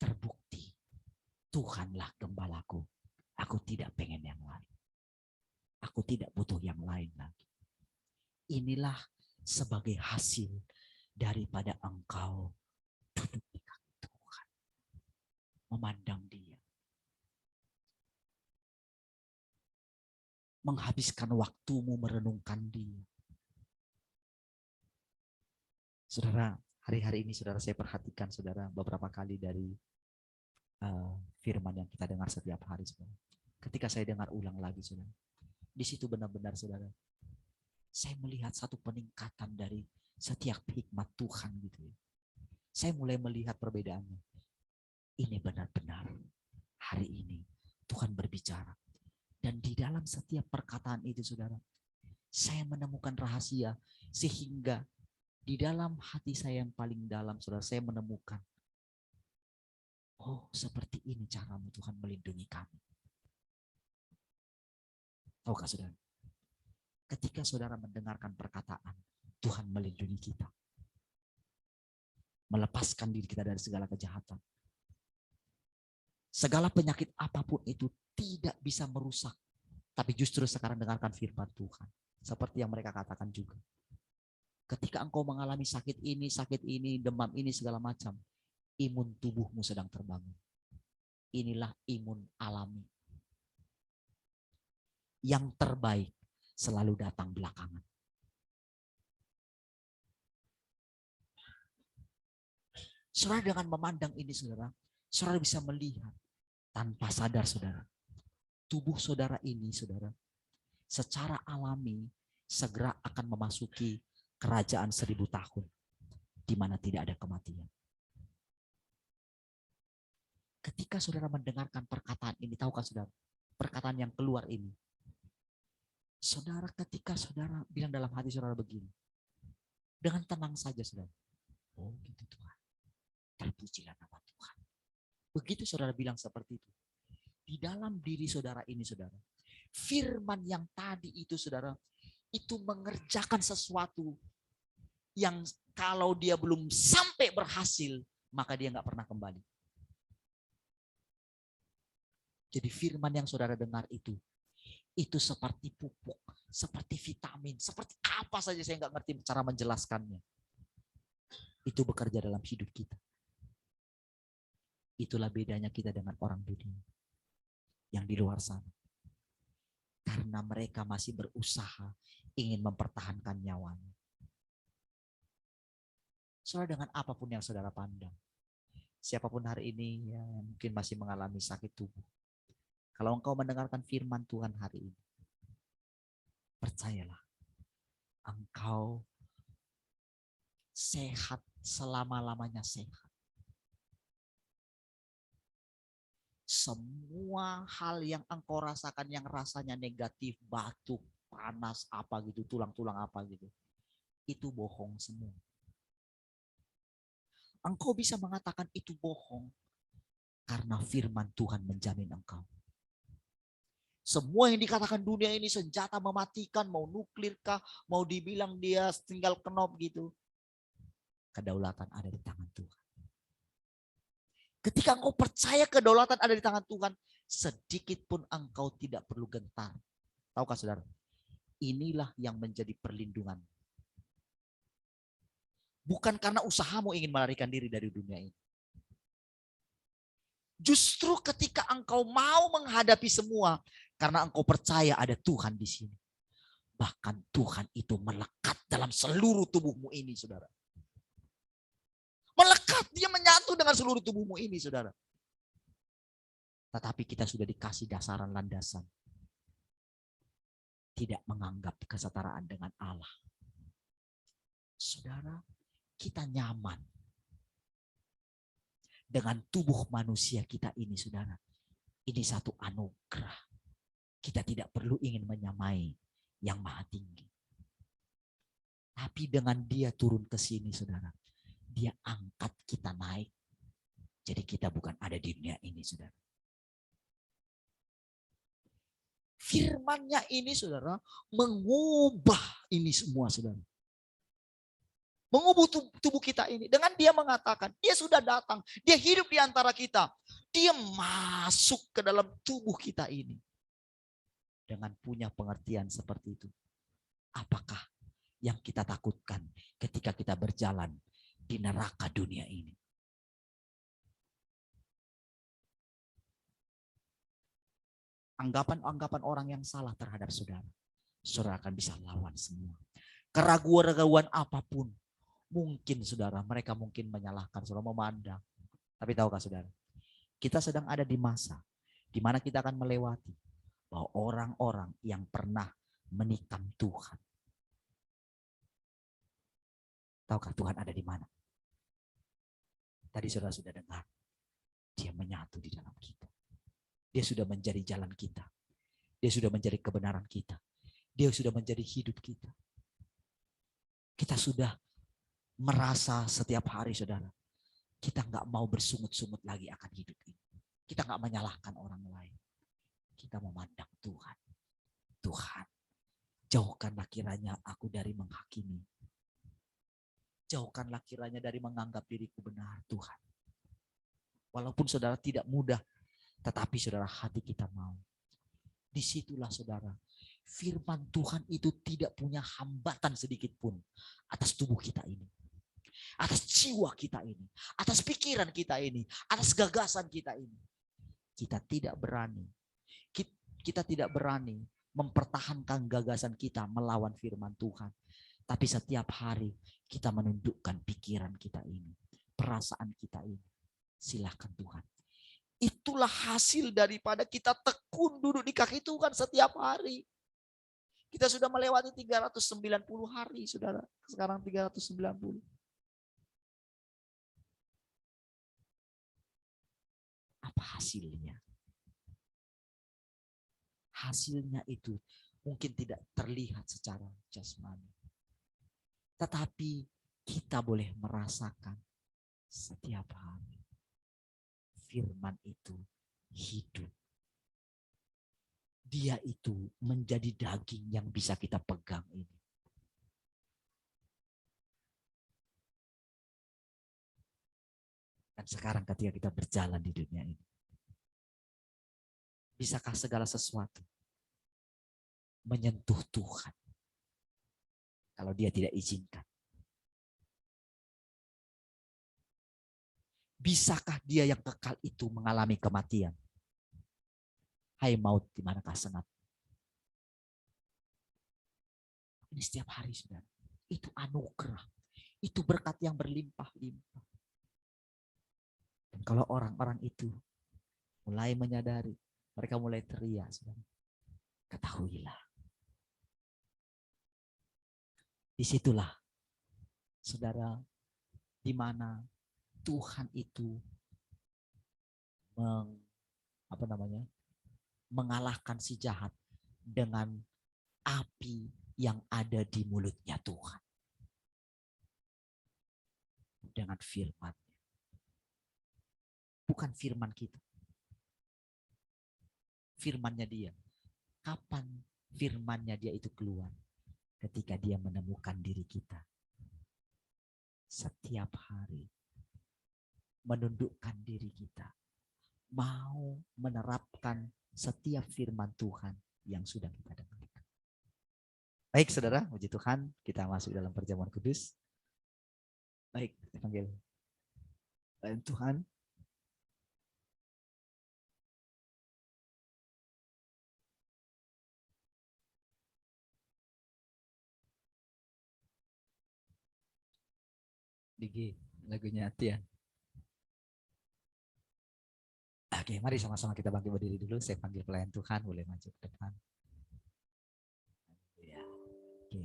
Terbukti Tuhanlah gembalaku. Aku tidak pengen yang lain. Aku tidak butuh yang lain lagi. Inilah sebagai hasil daripada engkau duduk di kaki Tuhan. Memandang Dia. Menghabiskan waktumu merenungkan Dia. Saudara, hari-hari ini saudara saya perhatikan saudara beberapa kali dari firman yang kita dengar setiap hari saudara. Ketika saya dengar ulang lagi saudara, di situ benar-benar saudara, saya melihat satu peningkatan dari setiap hikmat Tuhan gitu ya. Saya mulai melihat perbedaannya. Ini benar-benar hari ini Tuhan berbicara. Dan di dalam setiap perkataan itu saudara, saya menemukan rahasia sehingga di dalam hati saya yang paling dalam saudara, saya menemukan, oh seperti ini caramu Tuhan melindungi kami. Tahukah saudara? Ketika saudara mendengarkan perkataan, Tuhan melindungi kita. Melepaskan diri kita dari segala kejahatan. Segala penyakit apapun itu tidak bisa merusak. Tapi justru sekarang dengarkan firman Tuhan. Seperti yang mereka katakan juga. Ketika engkau mengalami sakit ini, demam ini, segala macam. Imun tubuhmu sedang terbangun. Inilah imun alami. Yang terbaik selalu datang belakangan. Saudara dengan memandang ini saudara bisa melihat tanpa sadar saudara. Tubuh saudara ini saudara secara alami segera akan memasuki kerajaan 1000 tahun di mana tidak ada kematian. Ketika saudara mendengarkan perkataan ini, tahukah saudara? Perkataan yang keluar ini. Saudara ketika saudara bilang dalam hati saudara begini. Dengan tenang saja saudara. Oh gitu Tuhan. Terpujilah nama Tuhan. Begitu saudara bilang seperti itu. Di dalam diri saudara ini saudara. Firman yang tadi itu saudara. Itu mengerjakan sesuatu. Yang kalau dia belum sampai berhasil. Maka dia gak pernah kembali. Jadi firman yang saudara dengar itu seperti pupuk, seperti vitamin, seperti apa saja saya nggak ngerti cara menjelaskannya. Itu bekerja dalam hidup kita. Itulah bedanya kita dengan orang dunia yang di luar sana. Karena mereka masih berusaha ingin mempertahankan nyawanya. Saudara dengan apapun yang saudara pandang, siapapun hari ini yang mungkin masih mengalami sakit tubuh, Kalau engkau mendengarkan firman Tuhan hari ini, percayalah, engkau sehat selama-lamanya sehat. Semua hal yang engkau rasakan yang rasanya negatif, batuk, panas, apa gitu, tulang-tulang apa gitu, itu bohong semua. Engkau bisa mengatakan itu bohong karena firman Tuhan menjamin engkau. Semua yang dikatakan dunia ini senjata mematikan, mau nuklir kah, mau dibilang dia tinggal kenop gitu. Kedaulatan ada di tangan Tuhan. Ketika engkau percaya kedaulatan ada di tangan Tuhan, sedikit pun engkau tidak perlu gentar. Tahukah saudara? Inilah yang menjadi perlindungan. Bukan karena usahamu ingin melarikan diri dari dunia ini. Justru ketika engkau mau menghadapi semua, karena engkau percaya ada Tuhan di sini. Bahkan Tuhan itu melekat dalam seluruh tubuhmu ini, saudara. Melekat, dia menyatu dengan seluruh tubuhmu ini, saudara. Tetapi kita sudah dikasih dasaran landasan. Tidak menganggap kesetaraan dengan Allah. Saudara, kita nyaman dengan tubuh manusia kita ini, saudara. Ini satu anugerah. Kita tidak perlu ingin menyamai yang maha tinggi. Tapi dengan dia turun ke sini, saudara, dia angkat kita naik. Jadi kita bukan ada di dunia ini, saudara. Firman-Nya ini, saudara, mengubah ini semua, saudara. Mengubah tubuh kita ini. Dengan dia mengatakan, dia sudah datang. Dia hidup di antara kita. Dia masuk ke dalam tubuh kita ini. Dengan punya pengertian seperti itu. Apakah yang kita takutkan ketika kita berjalan di neraka dunia ini? Anggapan-anggapan orang yang salah terhadap saudara. Saudara akan bisa lawan semua. Keraguan-keraguan apapun. Mungkin saudara, mereka mungkin menyalahkan, saudara memandang. Tapi tahukah saudara, kita sedang ada di masa di mana kita akan melewati bahwa orang-orang yang pernah menikam Tuhan. Tahukah Tuhan ada di mana? Tadi saudara sudah dengar, dia menyatu di dalam kita. Dia sudah menjadi jalan kita. Dia sudah menjadi kebenaran kita. Dia sudah menjadi hidup kita. Kita sudah merasa setiap hari, saudara, kita nggak mau bersungut-sungut lagi akan hidup ini. Kita nggak menyalahkan orang lain. Kita memandang Tuhan. Tuhan, jauhkanlah kiranya aku dari menghakimi. Jauhkanlah kiranya dari menganggap diriku benar, Tuhan. Walaupun saudara tidak mudah, tetapi saudara, hati kita mau. Disitulah saudara, firman Tuhan itu tidak punya hambatan sedikit pun atas tubuh kita ini. Atas jiwa kita ini, atas pikiran kita ini, atas gagasan kita ini. Kita tidak berani mempertahankan gagasan kita melawan firman Tuhan. Tapi setiap hari kita menundukkan pikiran kita ini, perasaan kita ini. Silakan Tuhan. Itulah hasil daripada kita tekun duduk di kaki Tuhan setiap hari. Kita sudah melewati 390 hari, saudara. Sekarang 390. Apa hasilnya? Hasilnya itu mungkin tidak terlihat secara jasmani. Tetapi kita boleh merasakan setiap hari. Firman itu hidup. Dia itu menjadi daging yang bisa kita pegang ini. Dan sekarang ketika kita berjalan di dunia ini, bisakah segala sesuatu menyentuh Tuhan kalau dia tidak izinkan? Bisakah dia yang kekal itu mengalami kematian? Hai maut, di manakah sengat? Ini setiap hari, saudara. Itu anugerah. Itu berkat yang berlimpah-limpah. Dan kalau orang-orang itu mulai menyadari Mereka mulai teriak, saudara. Ketahuilah. Disitulah, saudara, di mana Tuhan itu mengalahkan si jahat dengan api yang ada di mulutnya Tuhan. Dengan firman. Bukan firman kita. Firmannya dia. Kapan firmannya dia itu keluar? Ketika dia menemukan diri kita. Setiap hari. Menundukkan diri kita. Mau menerapkan setiap firman Tuhan yang sudah kita dengarkan. Baik saudara, puji Tuhan, kita masuk dalam perjamuan kudus. Baik, kita panggil Tuhan. DG, lagunya Tian. Oke, mari sama-sama kita bangkit berdiri dulu. Saya panggil pelayan Tuhan, boleh maju ke depan. Ya, oke.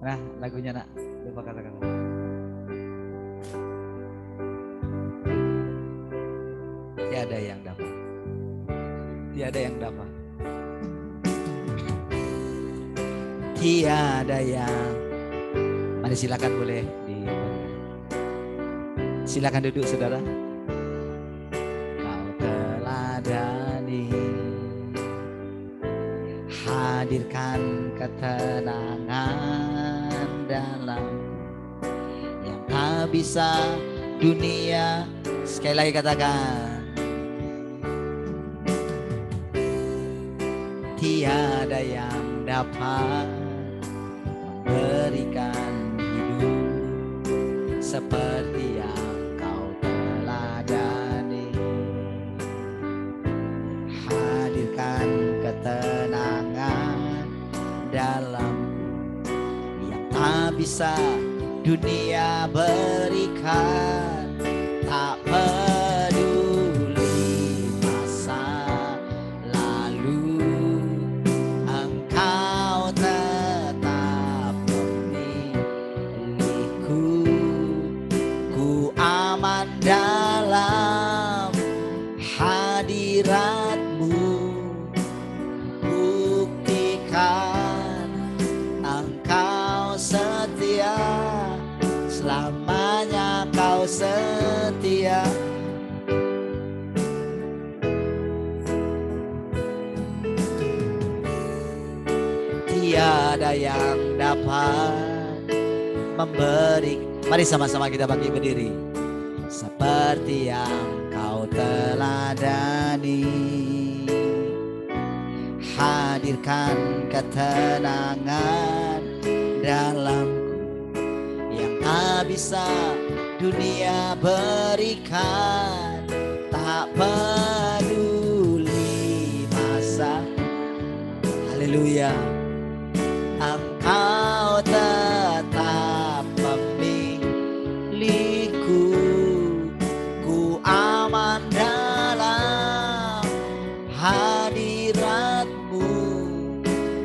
Nah, lagunya nak, lupa kata-kata. Tiada yang dapat. Tiada yang dapat. Tiada yang. Mari silakan boleh silakan duduk saudara. Kau teladani, hadirkan ketenangan dalam yang tak bisa dunia. Sekali lagi katakan, tiada yang dapat memberikan hidup seperti yang kau teladani. Hadirkan ketenangan dalam yang tak bisa dunia berikan. Tak peduli masa lalu, Engkau tetap memilihku. Ku aman dalam hadirat-Mu. Buktikan Engkau setia, selamanya Kau setia. Tiada yang dapat memberi. Mari sama-sama kita bangkit berdiri. Seperti yang Kau teladani, hadirkan ketenangan dalamku yang tak bisa dunia berikan. Tak peduli masa. Haleluya. Engkau tetap memilihku. Ku aman dalam hadirat-Mu.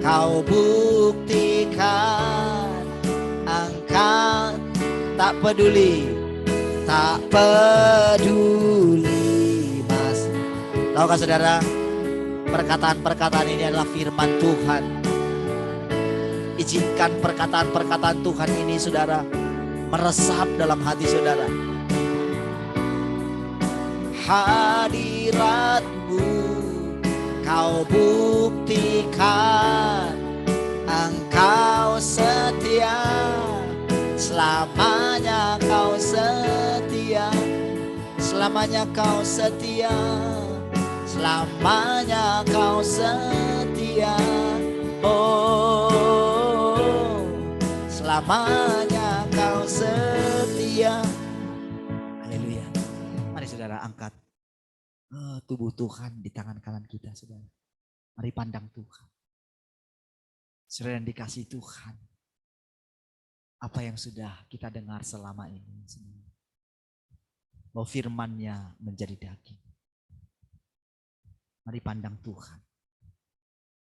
Kau buktikan Engkau tak peduli. Tak peduli mas. Tahukah saudara, perkataan-perkataan ini adalah firman Tuhan. Izinkan perkataan-perkataan Tuhan ini saudara meresap dalam hati saudara. Hadirat-Mu Kau buktikan Engkau setia, selamanya Kau setia. Selamanya Kau setia, selamanya Kau setia. Oh, selamanya Kau setia. Haleluya. Mari saudara angkat tubuh Tuhan di tangan kanan kita saudara. Mari pandang Tuhan. Saudara yang dikasihi Tuhan. Apa yang sudah kita dengar selama ini. bahwa firman-Nya menjadi daging. Mari pandang Tuhan.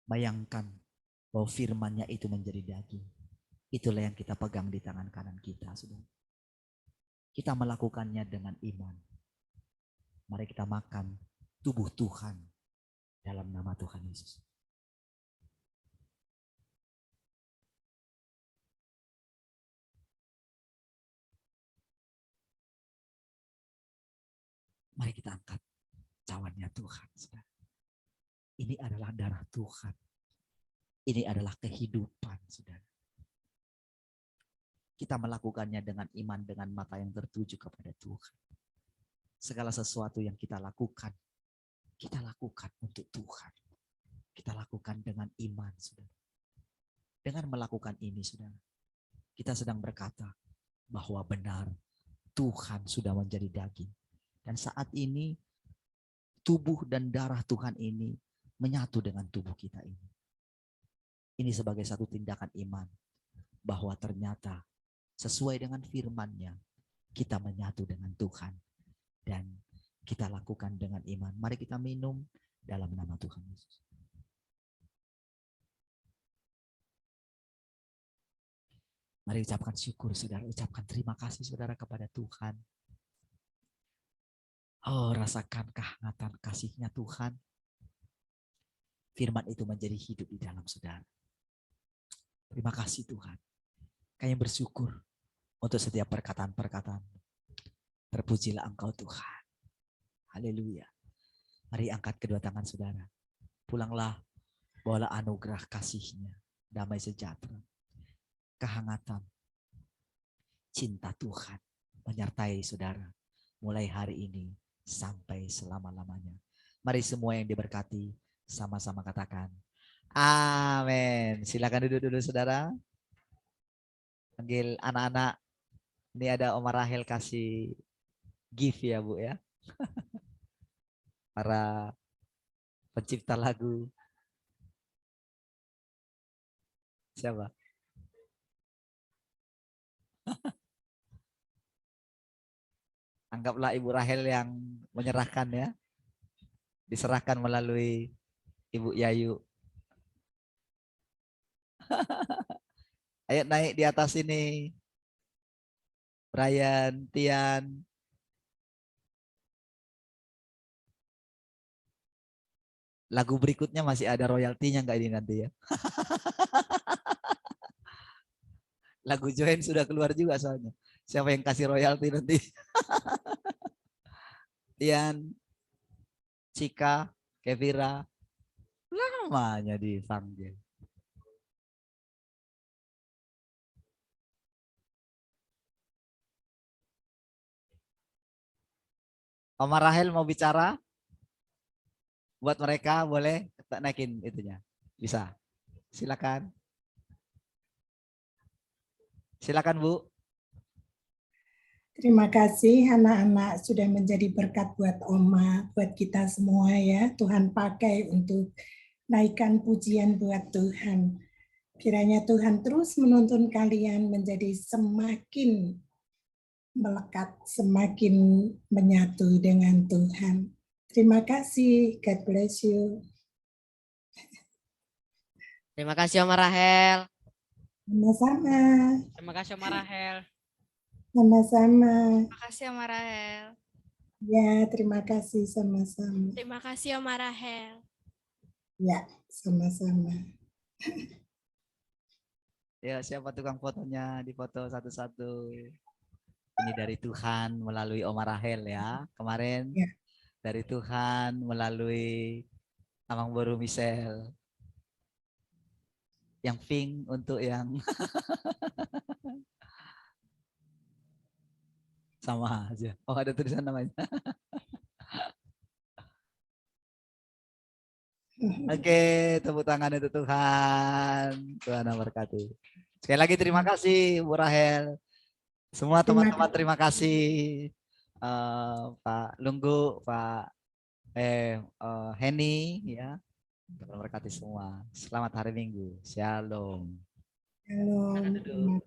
Bayangkan bahwa firman-Nya itu menjadi daging. Itulah yang kita pegang di tangan kanan kita, saudara. Kita melakukannya dengan iman. Mari kita makan tubuh Tuhan dalam nama Tuhan Yesus. Mari kita angkat cawannya Tuhan, saudara. Ini adalah darah Tuhan. Ini adalah kehidupan, saudara. Kita melakukannya dengan iman, dengan mata yang tertuju kepada Tuhan. Segala sesuatu yang kita lakukan untuk Tuhan. Kita lakukan dengan iman, saudara. Dengan melakukan ini, saudara, kita sedang berkata bahwa benar Tuhan sudah menjadi daging. Dan saat ini tubuh dan darah Tuhan ini menyatu dengan tubuh kita ini. Ini sebagai satu tindakan iman bahwa ternyata sesuai dengan firman-Nya kita menyatu dengan Tuhan dan kita lakukan dengan iman. Mari kita minum dalam nama Tuhan Yesus. Mari ucapkan syukur, saudara. Ucapkan terima kasih, saudara, kepada Tuhan. Oh, rasakan kehangatan kasih-Nya Tuhan. Firman itu menjadi hidup di dalam saudara. Terima kasih Tuhan. Kami bersyukur untuk setiap perkataan-perkataan. Terpujilah Engkau Tuhan. Haleluya. Mari angkat kedua tangan saudara. Pulanglah, bawalah anugerah kasih-Nya, damai sejahtera, kehangatan, cinta Tuhan menyertai saudara mulai hari ini sampai selama-lamanya. Mari semua yang diberkati sama-sama katakan amin. Silakan duduk dulu saudara. Panggil anak-anak. Ini ada Oma Rahel kasih gift ya Bu ya. Para pencipta lagu. Siapa? Anggaplah Ibu Rahel yang menyerahkan ya. Diserahkan melalui Ibu Yayu. Ayo naik di atas ini. Brian, Tian. Lagu berikutnya masih ada royaltinya enggak ini nanti ya? Lagu Join sudah keluar juga soalnya. Siapa yang kasih royalti nanti? Tian, Cika, Kevira, namanya dipanggil. Oma Rahel mau bicara? Buat mereka boleh naikin itunya. Bisa. Silakan. Silakan Bu. Terima kasih anak-anak sudah menjadi berkat buat Oma, buat kita semua ya. Tuhan pakai untuk naikkan pujian buat Tuhan. Kiranya Tuhan terus menuntun kalian menjadi semakin melekat, semakin menyatu dengan Tuhan. Terima kasih. God bless you. Terima kasih Oma Rahel. Sama-sama. Terima kasih Oma Rahel. Sama-sama. Terima kasih Oma Rahel. Ya, terima kasih sama-sama. Terima kasih Oma Rahel. Ya, sama-sama. Ya, siapa tukang fotonya? Dipoto satu-satu. Ini dari Tuhan melalui Oma Rahel ya. Kemarin Ya. dari Tuhan melalui Amang Boru Michelle. Yang pink untuk yang sama aja. Oh, ada tulisan namanya. Oke, tepuk tangan untuk Tuhan. Tuhan memberkati. Sekali lagi terima kasih Bu Rahel. Semua teman-teman terima kasih. Pak Lunggu, Pak Henny ya. Tuhan memberkati semua. Selamat hari Minggu. Shalom. Halo.